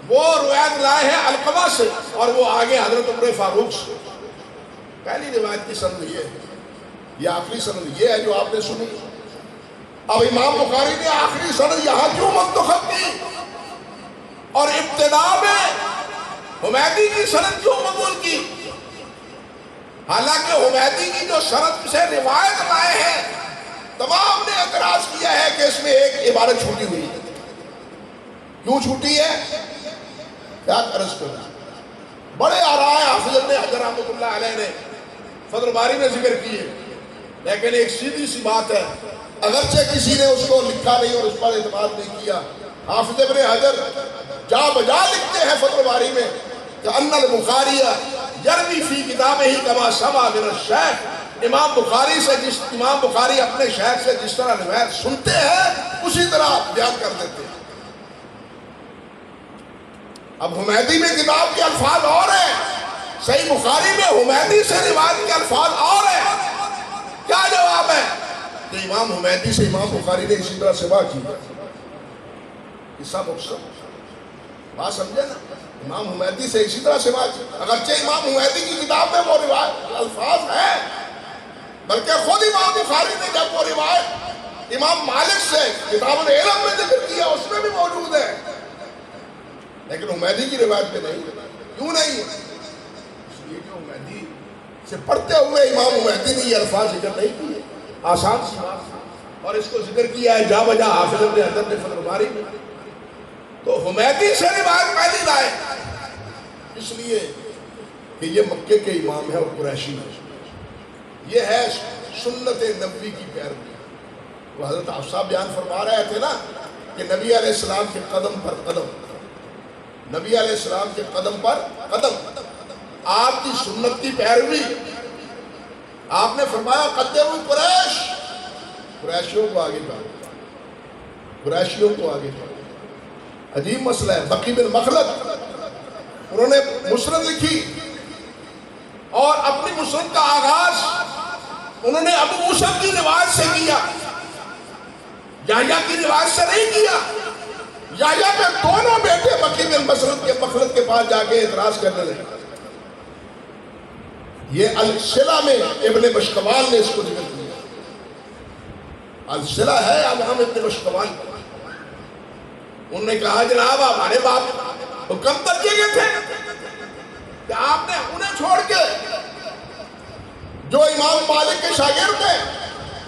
وہ روایت لائے ہیں علقمہ سے، اور وہ آگے حضرت عمر فاروق سے۔ پہلی روایت کی سند یہ ہے، یہ آخری سند یہ ہے جو آپ نے سنی۔ اب امام بخاری نے آخری سند یہاں کیوں منتخب کی اور ابتدا میں حمیدی کی سند کیوں قبول کی؟ حالانکہ حمیدی کی جو سند سے روایت لائے ہیں تمام نے اعتراض کیا ہے کہ اس میں ایک عبارت چھوٹی ہوئی ہے۔ کیوں چھوٹی ہے؟ کیا عرض کرنا، بڑے آراء حافظ ابن حجر رحمۃ اللہ علیہ نے فتح الباری میں ذکر کیے، لیکن ایک سیدھی سی بات ہے، اگرچہ کسی نے اس کو لکھا نہیں اور اس پر اعتماد نہیں کیا، حافظ ابن حجر جا بجا لکھتے ہیں فتح الباری میں کہ ان البخاری یروی فی کتابہ کما سمع من الشیخ، امام بخاری سے امام بخاری اپنے شیخ سے جس طرح روایت سنتے ہیں اسی طرح بیان کر دیتے ہیں۔ اب حمیدی میں کتاب کے الفاظ اور ہیں، صحیح بخاری میں حمیدی سے روایت کے الفاظ اور ہیں، کیا جواب ہے؟ کہ امام حمیدی سے امام بخاری نے اسی طرح سوا کی، قصہ مقصد بات سمجھے نا؟ امام حمیدی سے اسی طرح سماج، اگرچہ امام حمیدی کی کتاب میں وہ روایت الفاظ ہیں، بلکہ خود امام بخاری نے جب وہ روایت امام مالک سے کتاب العلم میں ذکر کیا اس میں بھی موجود ہے، لیکن حمیدی کی روایت میں نہیں۔ کیوں نہیں؟ اس لیے کہ حمیدی سے پڑھتے ہوئے امام حمیدی نے یہ الفاظ ذکر نہیں کیے، آسان سی بات، اور اس کو ذکر کیا ہے جا بجا حافظ ابن حجر نے فتح الباری میں۔ تو حمیدی سے روایت پہلی لائے اس لیے کہ یہ مکے کے امام ہے اور قریشی ہے، یہ ہے سنت نبوی کی پیروی۔ وہ حضرت حفصہ بیان فرما رہے تھے نا کہ نبی علیہ السلام کے قدم پر قدم، نبی علیہ السلام کے قدم پر قدم، آپ کی سنت کی پیروی۔ آپ نے فرمایا قدموا قریش، قریشیوں کو آگے کرو، قریشیوں کو آگے کرو۔ عجیب مسئلہ ہے، بقی بن مخلد انہوں نے مسند لکھی اور اپنی مسند کا آغاز انہوں نے ابو موسیٰ کی روایت سے کیا، یحییٰ کی روایت سے نہیں کیا۔ یحییٰ پہ دونوں بیٹے بقی بن مخلد کے پاس جا کے اعتراض کرنے لگے۔ یہ الصلہ میں ابن بشکوال نے اس کو ذکر کیا، الصلہ ہے اب ہم ابن بشکوال۔ انہوں نے کہا جناب ہمارے باپ وہ کم درجے کے تھے کہ آپ نے انہیں چھوڑ کے جو امام مالک کے شاگرد تھے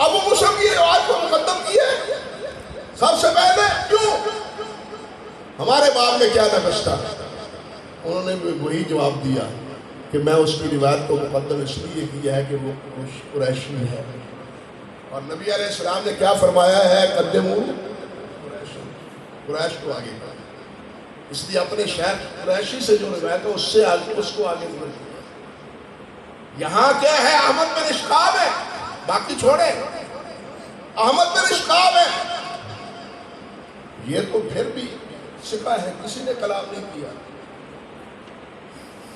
ابو موسیٰ کی روایت کو مقدم کیے سب سے پہلے؟ کیوں؟ ہمارے باپ میں کیا نقص تھا؟ انہوں نے وہی جواب دیا کہ میں اس کی روایت کو مقدم اس لیے کیا ہے کہ وہ قریشی ہے، اور نبی علیہ السلام نے کیا فرمایا ہے؟ قدموا قریش کو آگے کرو۔ اس لیے اپنے شیخ قریشی سے جو روایت ہے اس کو آگے ذکر کیا۔ یہاں کیا ہے؟ احمد بن اشقاب ہے، باقی چھوڑے، احمد بن اشقاب ہے، یہ تو پھر بھی ثقہ ہے، کسی نے کلام نہیں کیا۔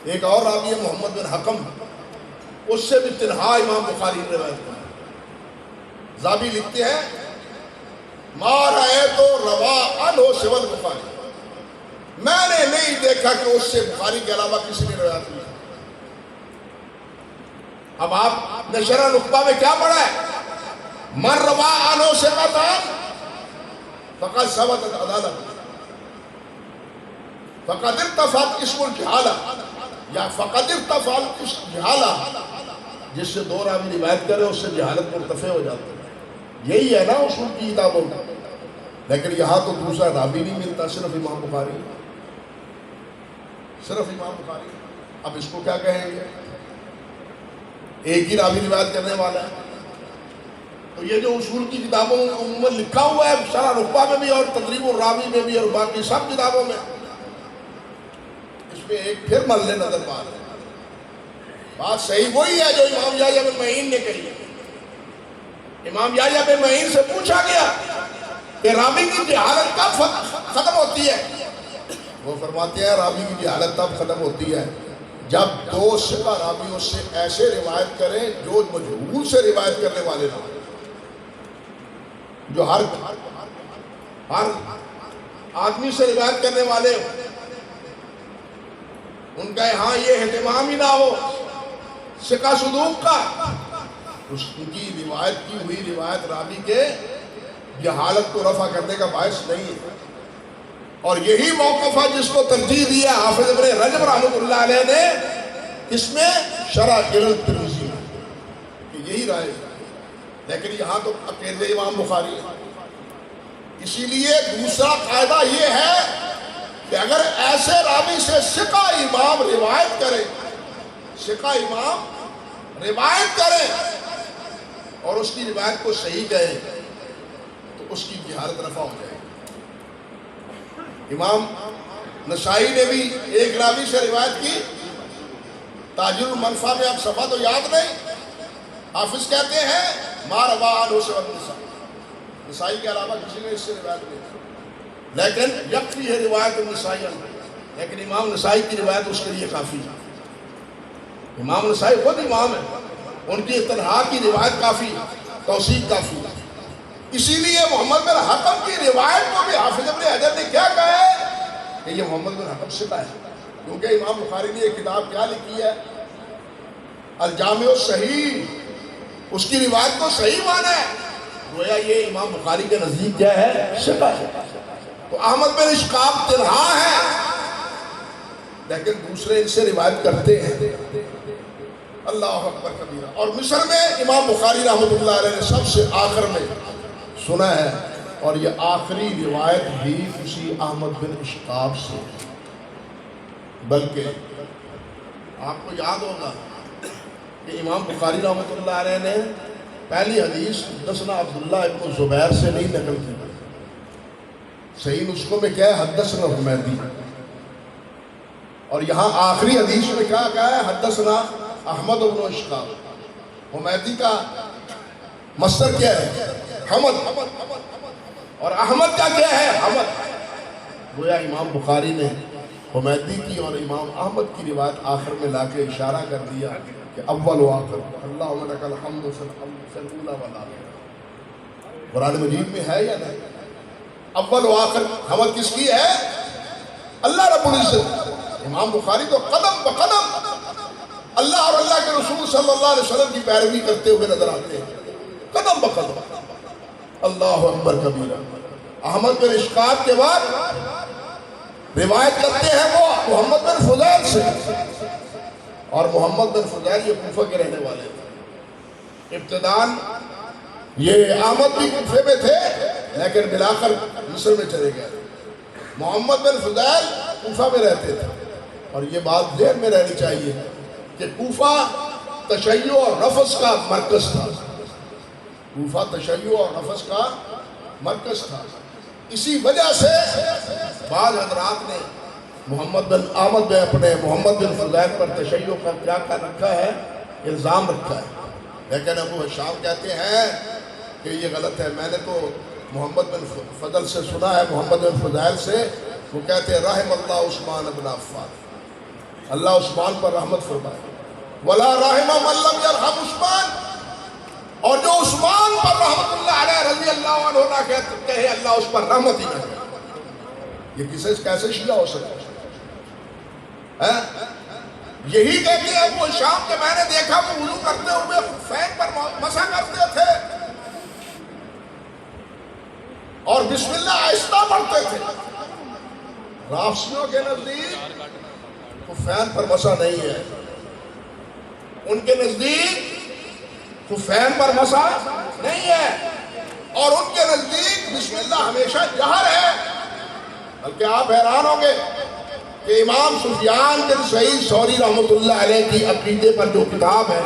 ایک اور راوی ہے محمد بن حکم، اس سے بھی تنہا امام بخاری نے روایت کی۔ زابی لکھتے ہیں ما رأیت روا عنہ سوى البخاری، میں نے نہیں دیکھا کہ اس سے بخاری کے علاوہ کسی نے روایت کی۔ اب آپ نے شرح نخبہ میں کیا پڑھا ہے؟ من روا عنہ ثقۃ فقد ثبتت عدالت، فقد ارتفعت اسم الجہالہ، یا فقد ارتفعت اسم الجہالہ، جس سے دو راوی روایت کرے اس سے جہالت مرتفع ہو جاتا ہے۔ یہی ہے نا اصول کی کتابوں میں، لیکن یہاں تو دوسرا راوی نہیں ملتا، صرف امام بخاری، صرف امام بخاری۔ اب اس کو کیا کہیں گے؟ ایک ہی راوی روایت کرنے والا ہے۔ تو یہ جو اصول کی کتابوں میں عموماً لکھا ہوا ہے، شرح نخبہ میں بھی اور تدریب الراوی میں بھی اور باقی سب کتابوں میں، اس میں ایک پھر مرحلے نظر بات ہے۔ بات صحیح وہی ہے جو امام یحییٰ بن معین نے کہی ہے۔ امام یحییٰ بن معین سے پوچھا گیا کہ راوی کی جہالت کب ختم ہوتی ہے؟ وہ فرماتے ہیں راوی کی جہالت تب ختم ہوتی ہے جب دو ثقہ راویوں سے ایسے روایت کریں جو مجہول سے روایت کرنے والے نہ ہوں، جو ہر آدمی سے روایت کرنے والے ہوں، ان کا یہاں یہ اہتمام ہی نہ ہو ثقہ صدوق کا، اس کی روایت کی ہوئی روایت راوی کے جہالت کو رفع کرنے کا باعث نہیں ہے۔ اور یہی موقف ہے جس کو ترجیح دیا حافظ ابن رجب رحمۃ اللہ علیہ نے اس میں شرح الترمذی میں، کہ یہی رائے ہے، لیکن یہاں تو اکیلے امام بخاری ہے۔ اسی لیے دوسرا قاعدہ یہ ہے کہ اگر ایسے راوی سے ثقہ امام روایت کرے، ثقہ امام روایت کرے اور اس کی روایت کو صحیح کہے تو اس کی جہالت رفع ہو جائے گی۔ امام نسائی نے بھی ایک راوی سے روایت کی، تاجر المنفع میں اب صفحہ تو یاد نہیں، حافظ کہتے ہیں ما روا عنہ سوى النسائی، نسائی کے علاوہ کسی نے اس سے روایت نہیں کی، لیکن یکفی ہے روایت النسائی عنہ، لیکن امام نسائی کی روایت اس کے لیے کافی ہے۔ امام نسائی خود امام ہے، ان کی تنہا کی روایت کافی، توثیق کافی ہے۔ اسی لیے محمد بن حکم کی روایت کو بھی حافظ ابن حجر نے کیا کہا ہے کہ کہ یہ محمد بن حکم ثقہ ہے، کیونکہ امام بخاری نے یہ کتاب کیا لکھی ہے؟ الجامع الصحیح، اس کی روایت کو صحیح مانا ہے، گویا یہ امام بخاری کے نزدیک کیا ہے؟ ثقہ ہے۔ تو احمد بن اشقاق تنہا ہے، لیکن دوسرے ان سے روایت کرتے ہیں۔ اللہ اکبر کبیرہ۔ اور مصر میں امام بخاری رحمۃ اللہ علیہ نے سب سے آخر میں سنا ہے، اور یہ آخری روایت بھی اسی احمد بن اشقاق سے، بلکہ آپ کو یاد ہوگا کہ امام بخاری رحمۃ اللہ علیہ نے پہلی حدیث حدثنا عبداللہ ابن زبیر سے نہیں نقل کی، صحیح نسخوں میں کیا ہے؟ حدثنا حمیدی، اور یہاں آخری حدیث میں کیا ہے؟ حدثنا احمد بن اشقاق۔ حمیدی کا مصدر کیا ہے؟ حمد، اور احمد کا کیا ہے؟ حمد۔ گویا امام بخاری نے حمیدی کی اور امام احمد کی روایت آخر میں لا کے اشارہ کر دیا کہ اول و آخر اللہم لک الحمد فی الاولی والآخر۔ قرآن مجید میں ہے یا نہیں؟ اول و آخر حمد کس کی ہے؟ اللہ رب العزت۔ امام بخاری تو قدم بقدم اللہ اور اللہ کے رسول صلی اللہ علیہ وسلم کی پیروی کرتے ہوئے نظر آتے ہیں، قدم بقدم۔ اللہ اکبر کبیرہ۔ احمد بن اشقاق کے بعد روایت کرتے ہیں وہ محمد بن فضیل سے، اور محمد بن فضیل یہ کوفہ کے رہنے والے تھے۔ ابتداءً یہ احمد بھی کوفے میں تھے، لیکن بلاخر مصر میں چلے گئے۔ محمد بن فضیل کوفہ میں رہتے تھے، اور یہ بات ذہن میں رہنی چاہیے کہ کوفہ تشیع اور رفض کا مرکز تھا۔ کوفہ تشیع اور رفض کا مرکز تھا، اسی وجہ سے بعض حضرات نے محمد بن احمد اپنے محمد بن فضیل پر تشیع کا کیا کر رکھا ہے؟ الزام رکھا ہے، لیکن ابو ہشام کہتے ہیں کہ یہ غلط ہے۔ میں نے تو محمد بن فضل سے سنا ہے، محمد بن فضیل سے، وہ کہتے ہیں رحم اللہ عثمان بن عفان، اللہ عثمان پر رحمت فرمائے، ولا رحم من لم یرحم عثمان، اور جو عثمان پر رحمت اللہ علیہ رضی اللہ عنہ نہ کہے اللہ اس پر رحمت ہی نہ کرے۔ یہ کیسے شیعہ ہو سکتا ہے؟ یہی کہتے ہیں ابو ہشام کہ میں نے دیکھا وہ وضو کرتے ہوئے خفین پر مسح کرتے تھے اور بسم اللہ آہستہ پڑھتے تھے۔ رافضیوں کے نزدیک خفین پر مسح نہیں ہے، ان کے نزدیک خفین پر مسح نہیں ہے، اور ان کے نزدیک بسم اللہ ہمیشہ جہر ہے۔ بلکہ آپ حیران ہوں گے کہ امام سفیان بن سعید ثوری رحمۃ اللہ علیہ کی عقیدے پر جو کتاب ہے،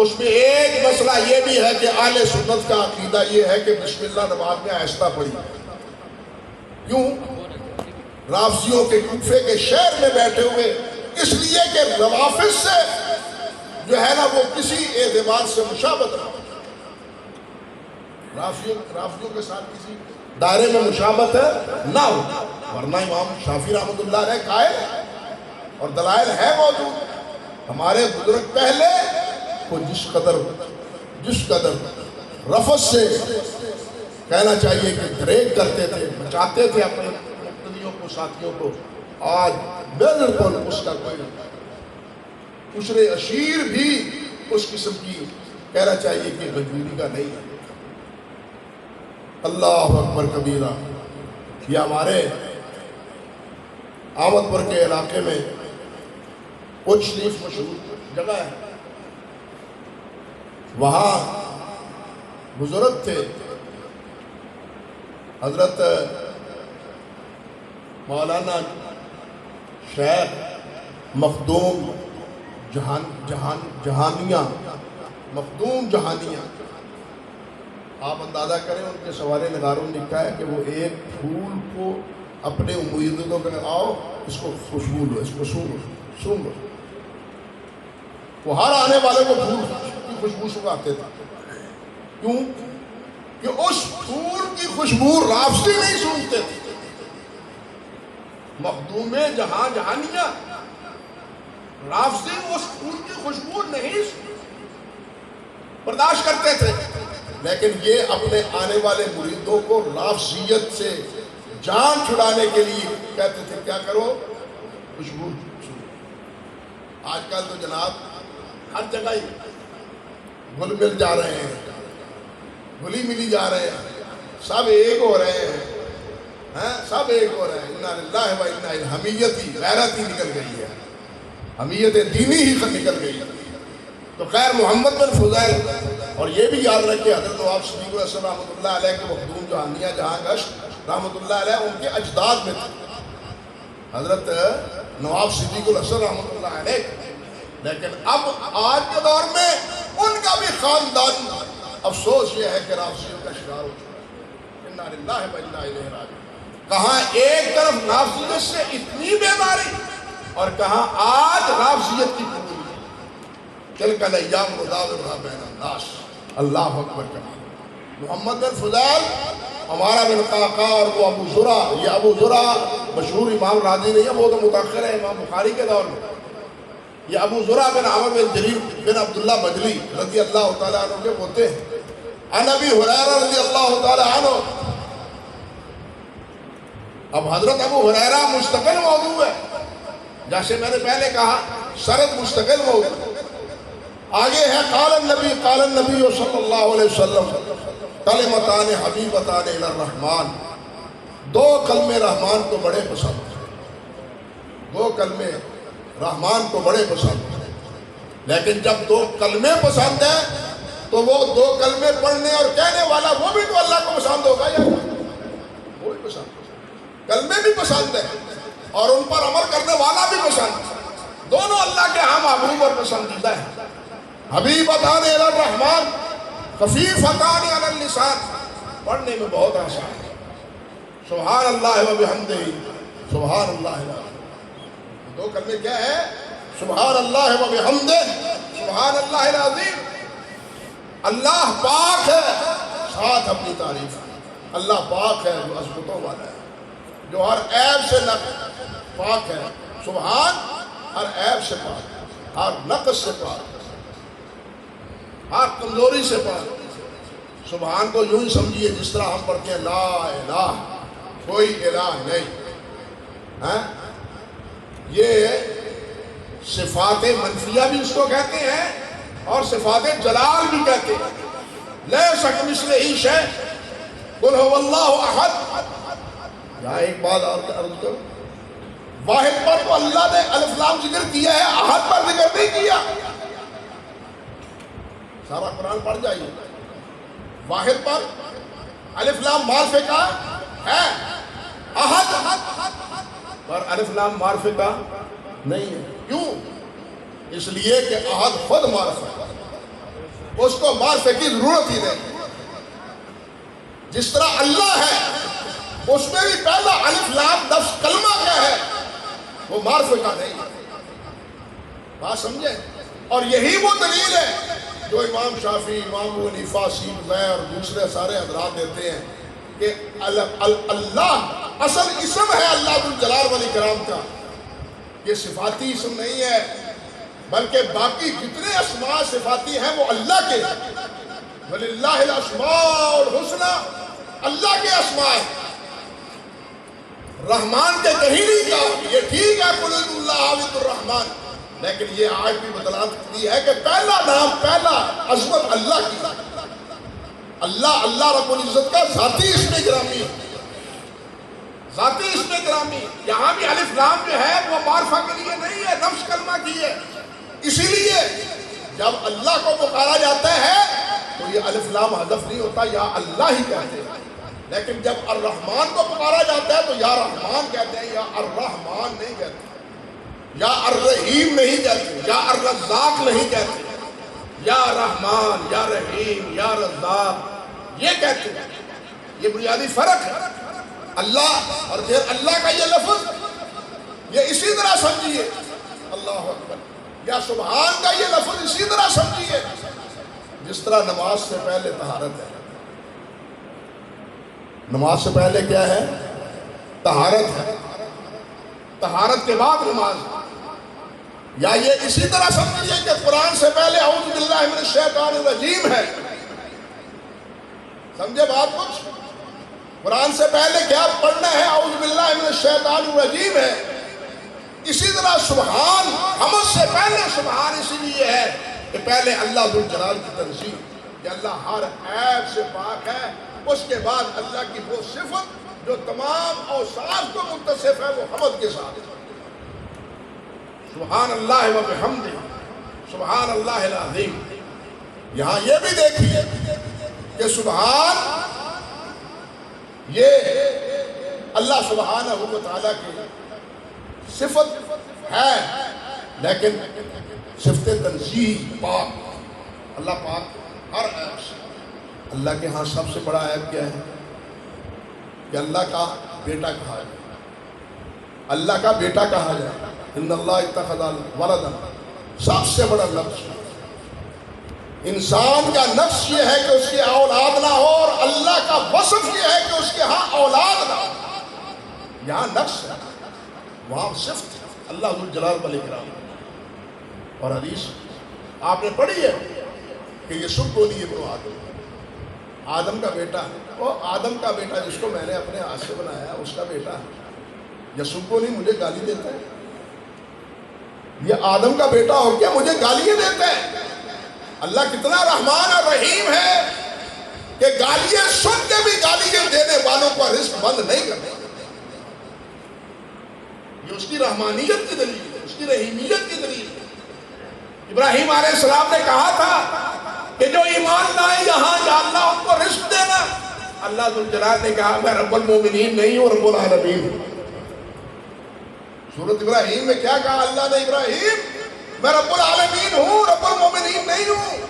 اس میں ایک مسئلہ یہ بھی ہے کہ اہل سنت کا عقیدہ یہ ہے کہ بسم اللہ نماز میں آہستہ پڑھی۔ کیوں؟ رافضیوں کے کوفے کے شہر میں بیٹھے ہوئے، اس لیے کہ روافض سے جو ہے نا وہ کسی اعتبار سے مشابہت رہا، رافضیوں کے ساتھ کسی دائرے میں مشابہت نہ ہو، ورنہ امام شافعی رحمۃ اللہ علیہ قائل اور دلائل ہے موجود۔ ہمارے بزرگ پہلے کو جس قدر رفض سے کہنا چاہیے کہ گریز کرتے تھے، بچاتے تھے اپنے مقتدیوں کو، ساتھیوں کو، آج بالکل اس کا کوئی عشر عشیر بھی اس قسم کی کہنا چاہیے کہ غجوری کا نہیں ہے۔ اللہ اکبر کبیرہ۔ یہ ہمارے احمد پور کے علاقے میں کچھ شریف مشہور جگہ ہے، وہاں بزرگ تھے حضرت مولانا شیخ مخدوم جہانیہ۔ آپ اندازہ کریں ان کے سوارے نگاروں نے لکھا ہے کہ وہ ایک پھول کو اپنے امیدوں کو آؤ اس کو خوشبو لو، اس کو سونگ لو، وہ ہر آنے والے کو پھول کی خوشبو سنگاتے تھے۔ کیوں؟ کہ اس پھول کی خوشبو رافضی نہیں سونگتے تھے، مخدوم جہانیہ رافضی اس پھول کی خوشبو نہیں برداشت کرتے تھے، لیکن یہ اپنے آنے والے مریدوں کو رافضیت سے جان چھڑانے کے لیے کہتے تھے کیا کرو؟ خوشبو. آج کل تو جناب ہر جگہ ہی گل مل جا رہے ہیں، گلی ملی جا رہے ہیں، سب ایک ہو رہے ہیں، سب ایک ہو رہے ہیں. انا للہ و انا الیہ. حمیت ہی غیرت ہی نکل گئی ہے، حمیت دینی ہی نکل گئی ہے. تو خیر محمد بن فضیل، اور یہ بھی یاد رکھے حضرت نواب صدیق الحسن رحمۃ اللہ علیہ کے مخدوم جہانیہ جہاں گشت رحمۃ اللہ علیہ ان کے اجداد میں تھے حضرت نواب صدیق الحسن رحمۃ اللہ علیہ. لیکن اب آج کے دور میں ان کا بھی خاندان افسوس یہ ہے کہ رافضیوں کا شکار ہو چکا ہے. انا للہ و انا الیہ راجعون. کہاں ایک طرف رافضیت سے اتنی بیماری اور کہاں آج رافضیت کی قبولیت. تلک الایام نداولها بین الناس. اللہ اکبر کبیر. محمد بن فضیل، ہمارا بن قعقاع اور وہ ابو زرع. یہ ابو زرع مشہور امام راضی نہیں ہے، وہ تو متاخر ہے امام بخاری کے دور میں. یہ ابو زرع بن عمرو بن جریر بن عبداللہ بجلی رضی اللہ تعالیٰ عنہ کے پوتے ہیں. عن ابی ہریرہ رضی اللہ تعالیٰ عنہ. اب حضرت ابو ہریرہ مستقل موضوع ہے، جیسے میں نے پہلے کہا سرد مستقل موضوع. آگے ہے قال النبی صلی اللہ علیہ وسلم کلمتان حبیبتان الی الرحمن. دو کلمے رحمان کو بڑے پسند ہیں، دو کلمے رحمان کو بڑے پسند ہیں. لیکن جب دو کلمے پسند ہیں تو وہ دو کلمے پڑھنے اور کہنے والا وہ بھی تو اللہ کو پسند ہوگا یا وہ بھی پسند. کلمے بھی پسند ہیں اور ان پر عمل کرنے والا بھی پسند ہے. دونوں اللہ کے ہاں محبوب اور پسندیدہ ہیں. حبیبتان الی الرحمن خفیفتان علی اللسان. پڑھنے میں بہت آسان ہے. سبحان اللہ و بحمدہ سبحان اللہ العظیم. دو کلمے کیا ہے؟ سبحان اللہ و بحمدہ سبحان اللہ العظیم. اللہ پاک ہے، ساتھ اپنی تعریف ہے. اللہ پاک ہے جو عظمتوں والا ہے، جو ہر عیب سے پاک ہے. سبحان ہر عیب سے پاک، ہر نقص سے پاک، ہر کمزوری سے پاک. سبحان کو یوں ہی سمجھیے جس طرح ہم پڑھتے ہیں لا الہ، کوئی الہ نہیں. یہ صفات منفیہ بھی اس کو کہتے ہیں اور صفات جلال بھی کہتے ہیں. لیس کمثلہ شیء قل هو اللہ احد. یہاں ایک بات عرض کرو، واحد پر تو اللہ نے الف لام ذکر کیا ہے، احد پر ذکر نہیں کیا. سارا قرآن پڑھ جائیے. واحد پر الف لام معرفے کا ہے، احد پر الف لام معرفے کا نہیں ہے. کیوں؟ اس لیے کہ احد خود معرفہ ہے، اس کو معرفے کی ضرورت ہی نہیں. جس طرح اللہ ہے اس میں بھی پہلا الف لام لفظ کلمہ کیا ہے، وہ معرفے کا نہیں. بات سمجھے؟ اور یہی وہ دلیل ہے جو امام شافعی، امام ابو حنیفہ، سیبویہ اور دوسرے سارے حضرات دیتے ہیں کہ اللہ اصل اسم ہے اللہ ذوالجلال والاکرام کا. یہ صفاتی اسم نہیں ہے، بلکہ باقی جتنے اسماء صفاتی ہیں وہ اللہ کے ہیں. وَلِلَّهِ الْأَسْمَاءُ الْحُسْنَى، اللہ کے اسماء ہیں. رحمان کے کہیں نہیں کہا. یہ ٹھیک ہے قُلِ اللَّهُ عَبِدُ الرحمن، لیکن یہ آج بھی بتلاط کی ہے کہ پہلا نام، پہلا عظمت اللہ کی. اللہ رب العزت کا ذاتی اسم گرامی ہے، ذاتی اسم گرامی. یہاں بھی الف لام جو ہے وہ معرفہ کے لیے نہیں ہے، نفس کلمہ کی ہے. اسی لیے جب اللہ کو پکارا جاتا ہے تو یہ الف لام حذف نہیں ہوتا، یا اللہ ہی کہتے ہیں. لیکن جب الرحمن کو پکارا جاتا ہے تو یا رحمان کہتے ہیں، یا الرحمان نہیں کہتے، یا الرحیم نہیں کہتے، یا الرزاق نہیں کہتے. یا رحمان، یا رحیم، یا رزاق یہ کہتے ہیں. یہ بنیادی فرق ہے. اللہ اور پھر اللہ کا یہ لفظ یہ اسی طرح سمجھیے اللہ اکبر، یا سبحان کا یہ لفظ اسی طرح سمجھیے جس طرح نماز سے پہلے طہارت ہے. نماز سے پہلے کیا ہے؟ طہارت ہے. طہارت کے بعد نماز. یا یہ اسی طرح سمجھیے کہ قرآن سے پہلے اعوذ باللہ من الشیطان الرجیم ہے. سمجھے بات کچھ؟ قرآن سے پہلے کیا پڑھنا ہے؟ اعوذ باللہ من الشیطان الرجیم ہے. اسی طرح سبحان حمد سے پہلے سبحان اسی لیے ہے کہ پہلے اللہ ذوالجلال کی تنزیہ، کہ اللہ ہر عیب سے پاک ہے. اس کے بعد اللہ کی وہ صفت جو تمام اوصاف کو متصف ہے وہ حمد کے ساتھ. سبحان اللہ و بحمدہ سبحان اللہ العظیم. یہاں یہ بھی دیکھیے کہ سبحان یہ اللہ سبحانہ و تعالیٰ کی صفت ہے، لیکن صفت تنزیہ پاک، اللہ پاک ہر عیب سے. اللہ کے ہاں سب سے بڑا عیب کیا ہے؟ کہ اللہ کا بیٹا کہا جائے، اللہ کا بیٹا کہا جائے. ان اللہ اتخذ ولدا، سب سے بڑا نقص. انسان کا نقص یہ ہے کہ اس کی اولاد نہ ہو، اور اللہ کا وصف یہ ہے کہ اس کے ہاں اولاد نہ ہو. یہاں نقص ہے، وہاں صفت ہے. اللہ ذوالجلال والاکرام. اور حدیث آپ نے پڑھی ہے کہ یوسف بولی ابن آدم، آدم کا بیٹا ہے. وہ آدم کا بیٹا جس کو میں نے اپنے ہاتھ سے بنایا اس کا بیٹا ہے. یوسف بولی مجھے گالی دیتا ہے، یہ آدم کا بیٹا ہو کیا مجھے گالیاں دیتا ہے. اللہ کتنا رحمان اور رحیم ہے کہ گالیاں سن کے بھی گالیاں دینے والوں کو رزق بند نہیں کرتا. یہ اس کی رحمانیت کی دلیل ہے، اس کی رحیمیت کی دلیل ہے. ابراہیم علیہ السلام نے کہا تھا کہ جو ایمان لائے یہاں یا اللہ ان کو رزق دینا. اللہ ذوالجلال نے کہا میں رب المومنین نہیں ہوں، رب العالمین ہوں. سورۃ ابراہیم میں کیا کہا اللہ نے؟ ابراہیم میں رب العالمین ہوں، رب المومنین نہیں ہوں.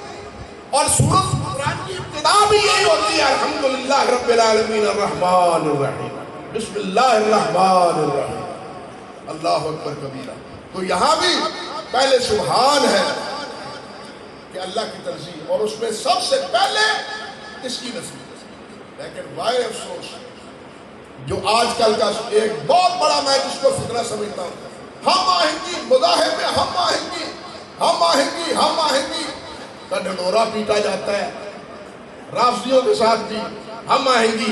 اور سورۃ قرآن کی ابتدا بھی یہی ہوتی ہے، الحمدللہ رب العالمین الرحمن الرحیم بسم اللہ الرحمن الرحیم اللہ اکبر کبیرہ. تو یہاں بھی پہلے سبحان ہے کہ اللہ کی تنزیہ، اور اس میں سب سے پہلے اس کی نفی. لیکن وائے افسوس جو آج کل کا ایک بہت بڑا میں جس کو فتنہ سمجھتا ہوں، ہم آہنگی مذاہب میں، ہم آہنگی ہم آہنگی ہم آہنگی کا ڈھڈورا پیٹا جاتا ہے. رافضیوں کے ساتھ بھی ہم آہنگی،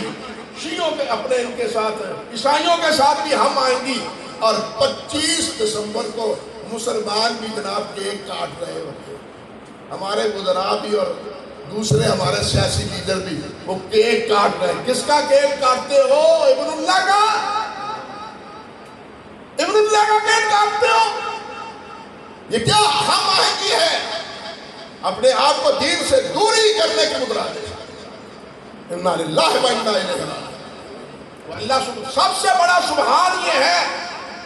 شیعوں کے اپنے ان کے ساتھ، عیسائیوں کے ساتھ بھی ہم آہنگی. اور 25 دسمبر کو مسلمان بھی جناب کیک کاٹ رہے ہوتے ہیں. ہمارے وزراء بھی اور دوسرے ہمارے سیاسی لیڈر بھی وہ کیک کاٹ رہے ہیں. کس کا کیک کاٹتے ہو؟ ابن اللہ کا، ابن اللہ کا کیک کاٹتے ہو. یہ کیا ہم آہنگی ہے؟ اپنے آپ کو دین سے دوری کرنے کی مدرا ہے. انا للہ و انا الیہ راجعون. اللہ سب سے بڑا سبحان یہ ہے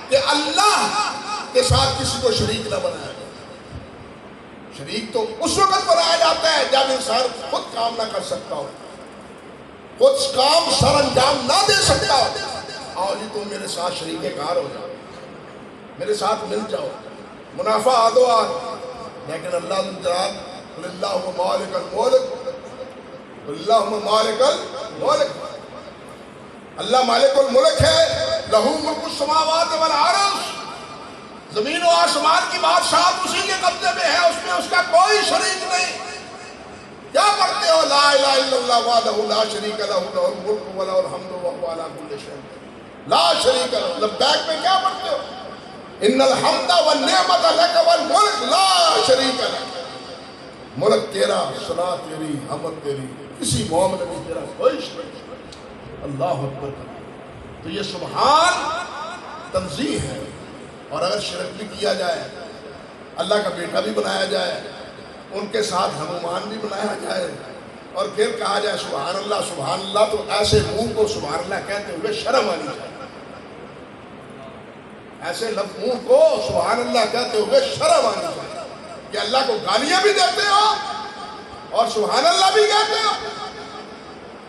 کہ اللہ کے ساتھ کسی کو شریک نہ بنایا جائے. شریک تو اس وقت بنایا جاتا ہے جب انسان خود کام نہ کر سکتا ہو، خود کام سر انجام نہ دے سکتا ہو. آؤ جی تم میرے ساتھ شریک کار ہو جاؤ، میرے ساتھ مل جاؤ، منافع آدو آد. لیکن اللہ ذوالجلال قل اللہم مالک الملک، قل اللہم مالک الملک. اللہ مالک الملک ہے، لہو ملک السماوات والارض. زمین و آسمان کی بادشاہت اسی کے قبضے میں ہے، اس میں اس کا کوئی شریک نہیں. کیا پڑھتے ہو؟ لا الہ الا اللہ وحدہ لا شریک لہ لہ الملک و لہ الحمد وہو علی کل شیء لا شریک لہ. لبیک میں کیا پڑھتے ہو؟ ان الحمد والنعمت لک والملک لا شریک لہ. ملک تیرا، ثنا تیری، حمد تیری، کسی معاملے میں تیرا کوئی شریک نہیں. اللہ اکبر. تو یہ سبحان تنزیہ ہے. اور اگر شرک بھی کیا جائے، اللہ کا بیٹا بھی بنایا جائے، ان کے ساتھ ہنومان بھی بنایا جائے، اور پھر کہا جائے سبحان اللہ، تو ایسے منہ کو سبحان اللہ کہتے ہوئے شرم آنی چاہیے. ایسے منہ کو سبحان اللہ کہتے ہوئے شرم آنی چاہیے کہ اللہ کو گالیاں بھی دیتے ہو اور سبحان اللہ بھی کہتے ہو.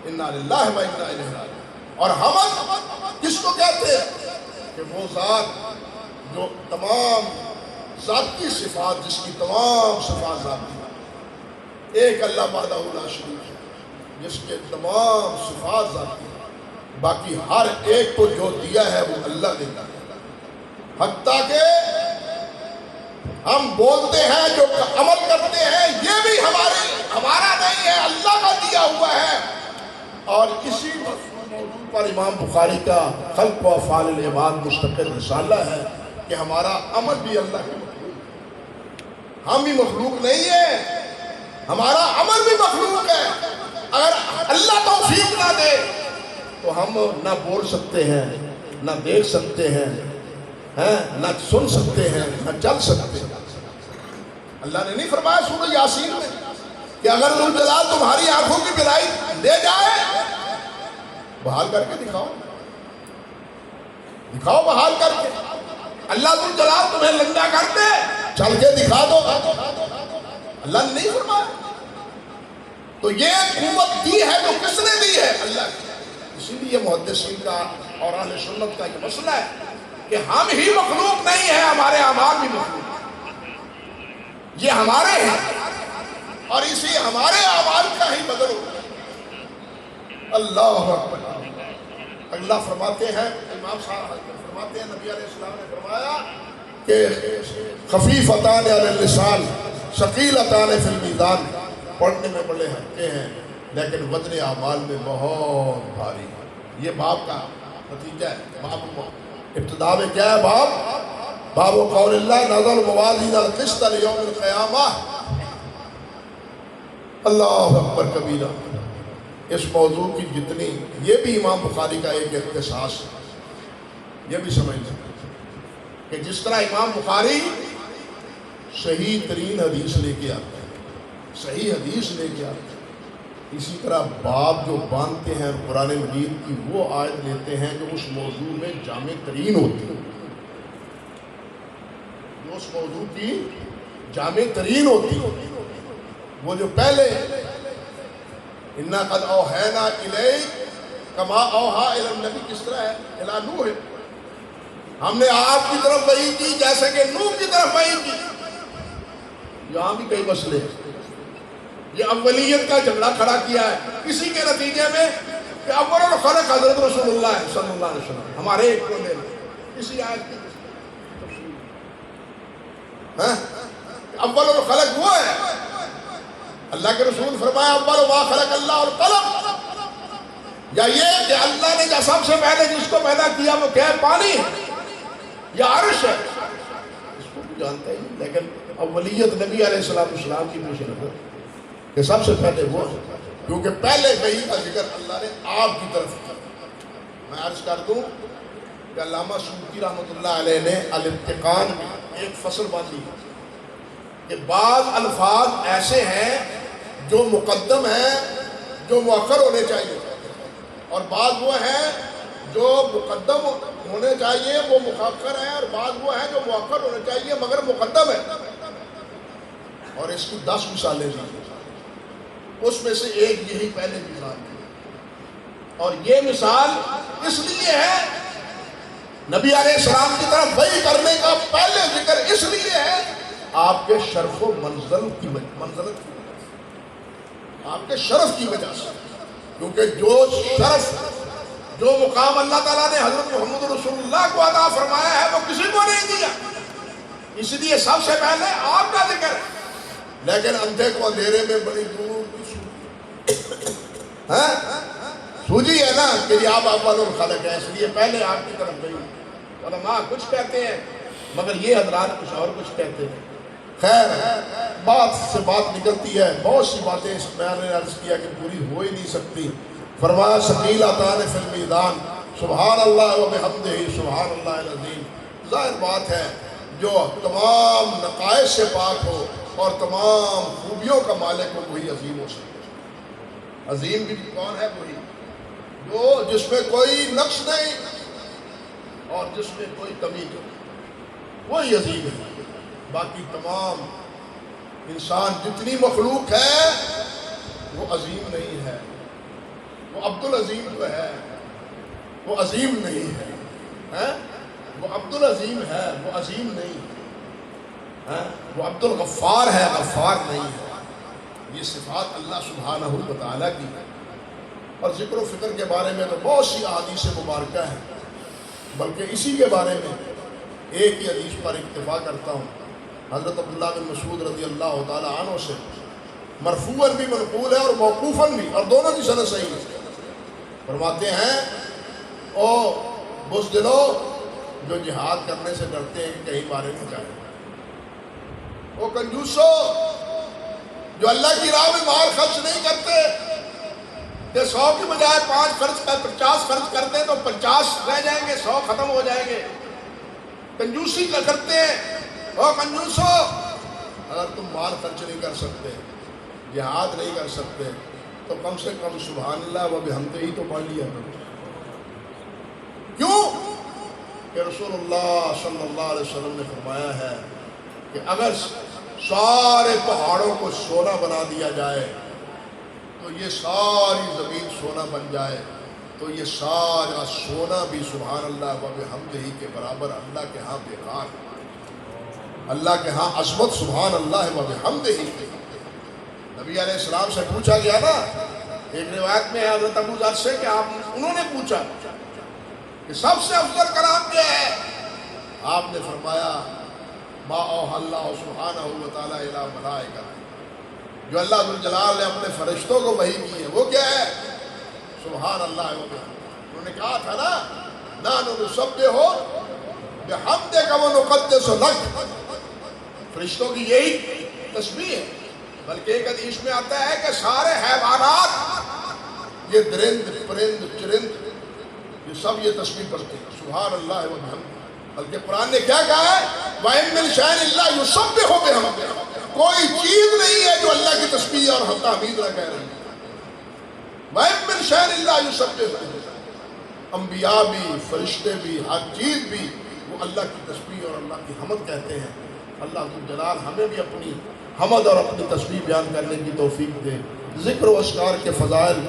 انا للہ و انا الیہ راجعون. اور حمد کس کو کہتے ہیں؟ کہ وہ ذات جو تمام ذاتی صفات، جس کی تمام صفات ذاتی ہیں. ایک اللہ وحدہ لا شریک ہے جس کے تمام صفات ذاتی ہیں، باقی ہر ایک کو جو دیا ہے وہ اللہ دیتا ہے. حتیٰ کہ ہم بولتے ہیں، جو عمل کرتے ہیں، یہ بھی ہمارا نہیں ہے، اللہ کا دیا ہوا ہے. اور اسی مفہوم موضوع پر امام بخاری کا خلق و افعال العباد مستقل رسالہ ہے کہ ہمارا عمل بھی اللہ کی مخلوق، ہم بھی مخلوق نہیں ہے، ہمارا عمل بھی مخلوق ہے۔ اگر اللہ توفیق نہ دے تو ہم نہ بول سکتے ہیں، نہ دیکھ سکتے ہیں، نہ سن سکتے ہیں، نہ چل سکتے ہیں۔ اللہ نے نہیں فرمایا سورہ یاسین میں کہ اگر ذوالجلال تمہاری آنکھوں کی بینائی لے جائے بحال کر کے دکھاؤ، دکھاؤ بحال کر کے۔ اللہ ذوالجلال تمہیں لنگا کر دے چل کے دکھا دو، اللہ نے نہیں فرمایا۔ تو یہ قوت دی ہے تو کس نے دی ہے؟ اللہ کی۔ اسی لیے محدثین کا اور اہل سنت کا یہ مسئلہ ہے کہ ہم ہی مخلوق نہیں ہیں، ہمارے اعمال بھی مخلوق ہیں، یہ ہمارے ہیں اور اسی ہمارے اعمال کا ہی بدل ہوتا ہے۔ اللہ اکبر۔ اللہ فرماتے ہیں، امام صاحب فرماتے ہیں، نبی علیہ السلام نے فرمایا کہ خفیفتان علی اللسان ثقیلتان فی المیزان، پڑھنے میں بڑے ہلکے ہیں لیکن وزن اعمال میں بہت بھاری ہے۔ یہ باب کا نتیجہ ہے۔ باب ابتدا میں کیا ہے؟ باب قول اللہ نظر موازین القسط لیوم القیامہ۔ اللہ اکبر کبیرہ۔ اس موضوع کی جتنی، یہ بھی امام بخاری کا ایک اختصاص ہے، یہ بھی سمجھ لیں کہ جس طرح امام بخاری صحیح ترین حدیث لے کے آتے ہیں، صحیح حدیث لے کے آتے ہیں، اسی طرح باب جو باندھتے ہیں قرآن مجید کی وہ آیت لیتے ہیں جو اس موضوع میں جامع ترین ہوتی ہے، جو اس موضوع کی جامع ترین ہوتی ہے، وہ جو پہلے اِنَّا قَدْ أَوْحَيْنَا إِلَيْكَ كَمَا أَوْحَىٰ إِلَى النَّبِيِّ، کس طرح ہے؟ إِلَىٰ نُوحٍ، ہم نے آپ کی طرف وحی کی جیسے کہ نوح کی طرف وحی کی۔ یہاں بھی کئی مسئلے ہیں، یہ اولیت کا جھگڑا کھڑا کیا ہے اسی کے نتیجے میں کہ اول الخلق حضرت رسول اللہ صلی اللہ علیہ وسلم، ہمارے ایک کو لے اسی آیت کی اول الخلق وہ ہے۔ اللہ کے رسول فرمایا اول ما خلق اللہ القلم، یا یہ کہ اللہ نے جو سب سے پہلے جس کو پیدا کیا وہ کیا ہے؟ پانی ہے یا عرش ہے، اس کو بھی جانتے ہیں، لیکن اولیت نبی علیہ السلام کی پیش نظر کہ سب سے پہلے وہ ہے، کیونکہ پہلے وحی کا ذکر اللہ نے آپ کی طرف کیا۔ میں عرض کر دوں کہ علامہ سیوطی رحمۃ اللہ علیہ نے الاتقان میں ایک فصل باندھی کہ بعض الفاظ ایسے ہیں جو مقدم ہیں جو مؤخر ہونے چاہیے، اور بعض وہ ہیں جو مقدم ہونے چاہیے وہ مؤخر ہیں، اور بعض وہ ہیں جو مؤخر ہونے چاہیے مگر مقدم ہے، اور اس کی 10 مثالیں دی، اس میں سے ایک یہی پہلے مثال ہے، اور یہ مثال اس لیے ہے نبی علیہ السلام کی طرف وحی کرنے کا پہلے ذکر اس لیے ہے آپ کے شرف و منزلت کی وجہ سے، آپ کے شرف کی وجہ سے، کیونکہ جو شرف جو مقام اللہ تعالیٰ نے حضرت محمد رسول اللہ کو عطا فرمایا ہے وہ کسی کو نہیں دیا، اس لیے سب سے پہلے آپ کا ذکر ہے۔ لیکن اندھے کو اندھیرے میں بڑی دور کی سوجی ہے نا کہ یہ آپ اول الخلق ہے، اس لیے پہلے آپ کی طرف گئی۔ علماء کچھ کہتے ہیں مگر یہ حضرات کچھ اور کچھ کہتے ہیں۔ خیر بات سے بات نکلتی ہے، بہت سی باتیں اس میں نے عرض کیا کہ پوری ہو ہی نہیں سکتی۔ فرمایا ثقیلتان فی المیزان، سبحان اللہ و بحمدہ سبحان اللہ العظیم۔ ظاہر بات ہے جو تمام نقائص سے پاک ہو اور تمام خوبیوں کا مالک ہو وہی عظیم ہو سکتا ہے۔ عظیم بھی کون ہے؟ وہی جو جس میں کوئی نقص نہیں اور جس میں کوئی کمی نہیں، وہی عظیم ہے۔ باقی تمام انسان جتنی مخلوق ہے وہ عظیم نہیں ہے، وہ عبد العظیم جو ہے وہ عظیم نہیں ہے، وہ عبد العظیم ہے وہ عظیم نہیں ہے، وہ عبد الغفار ہے غفار نہیں ہے۔ یہ صفات اللہ سبحانہ و تعالیٰ کی ہے، اور ذکر و فکر کے بارے میں تو بہت سی احادیث مبارکہ ہیں، بلکہ اسی کے بارے میں ایک ہی حدیث پر اکتفا کرتا ہوں۔ حضرت عبداللہ بن مسعود رضی اللہ تعالیٰ عنہ سے مرفوعاً بھی منقول ہے اور موقوفاً بھی، اور دونوں کی سند صحیح ہے۔ فرماتے ہیں او بزدلو جو جہاد کرنے سے ڈرتے ہیں کہ کہیں مارے نہ جائیں، وہ کنجوسو جو اللہ کی راہ میں مال خرچ نہیں کرتے، کہ 100 کی بجائے 5 خرچ کر 50 خرچ کرتے تو 50 رہ جائیں گے، 100 ختم ہو جائیں گے، کنجوسی کرتے ہیں۔ وہ کنجوسو، اگر تم مال خرچ نہیں کر سکتے، جہاد نہیں کر سکتے، تو کم سے کم سبحان اللہ و بحمدہ ہی تو پڑھ لیا کرو۔ کیوں کہ رسول اللہ صلی اللہ علیہ وسلم نے فرمایا ہے کہ اگر سارے پہاڑوں کو سونا بنا دیا جائے تو یہ ساری زمین سونا بن جائے تو یہ سارا سونا بھی سبحان اللہ و بحمدہ کے برابر اللہ کے ہاں بیکار، اللہ کے ہاں عظمت سبحان اللہ و بحمدہ۔ نبی علیہ السلام سے پوچھا گیا نا، ایک روایت میں ہے حضرت ابو ذر سے کہ انہوں نے پوچھا کہ سب سے افضل کلام کیا ہے؟ آپ نے فرمایا ما اوحی اللہ سبحانہ و تعالیٰ الی ملائکہ، جو اللہ ذوالجلال نے اپنے فرشتوں کو وحی کی ہے وہ کیا ہے؟ سبحان اللہ و بحمدہ۔ انہوں نے کہا تھا نا نحن نسبح بحمدک و نقدس لک، فرشتوں کی یہی تسبیح ہے۔ بلکہ ایک حدیث میں آتا ہے کہ سارے حیوانات، یہ درند پرند چرند، یہ سب یہ تسبیح پڑھتے ہیں سبحان اللہ و بحمدہ۔ بلکہ قرآن نے کیا کہا ہے؟ وَإِن مِّن شَيْءٍ إِلَّا يُسَبِّحُ بِحَمْدِهِ، کوئی چیز نہیں ہے جو اللہ کی تسبیح اور تحمید نہ کہہ رہی ہے۔ وَإِن مِّن شَيْءٍ إِلَّا يُسَبِّحُ بِحَمْدِهِ، انبیاء بھی، فرشتے بھی، ہر چیز بھی وہ اللہ کی تسبیح اور اللہ کی حمد کہتے ہیں۔ اللہ ذوالجلال ہمیں بھی اپنی حمد اور اپنی تسبیح بیان کرنے کی توفیق دے۔ ذکر و اذکار کے فضائل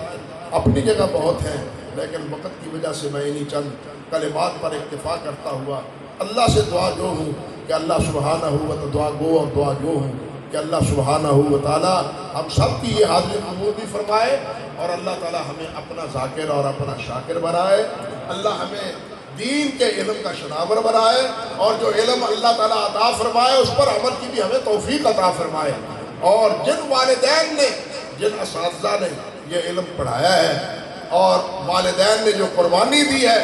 اپنی جگہ بہت ہیں، لیکن وقت کی وجہ سے میں انہی چند کلمات پر اکتفا کرتا ہوا اللہ سے دعا جو ہوں کہ اللہ سبحانہ و دعا گو اور دعا جو ہوں کہ اللہ سبحانہ و تعالی ہم سب کی یہ حاضری قبول بھی فرمائے، اور اللہ تعالی ہمیں اپنا ذاکر اور اپنا شاکر بنائے، اللہ ہمیں دین کے علم کا شناور بنائے، اور جو علم اللہ تعالیٰ عطا فرمائے اس پر عمل کی بھی ہمیں توفیق عطا فرمائے، اور جن والدین نے، جن اساتذہ نے یہ علم پڑھایا ہے اور والدین نے جو قربانی دی ہے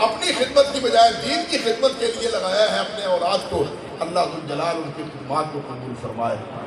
اپنی خدمت کی بجائے دین کی خدمت کے لیے لگایا ہے اپنے اولاد کو، اللہ ذوالجلال ان کی خدمات کو قبول فرمائے۔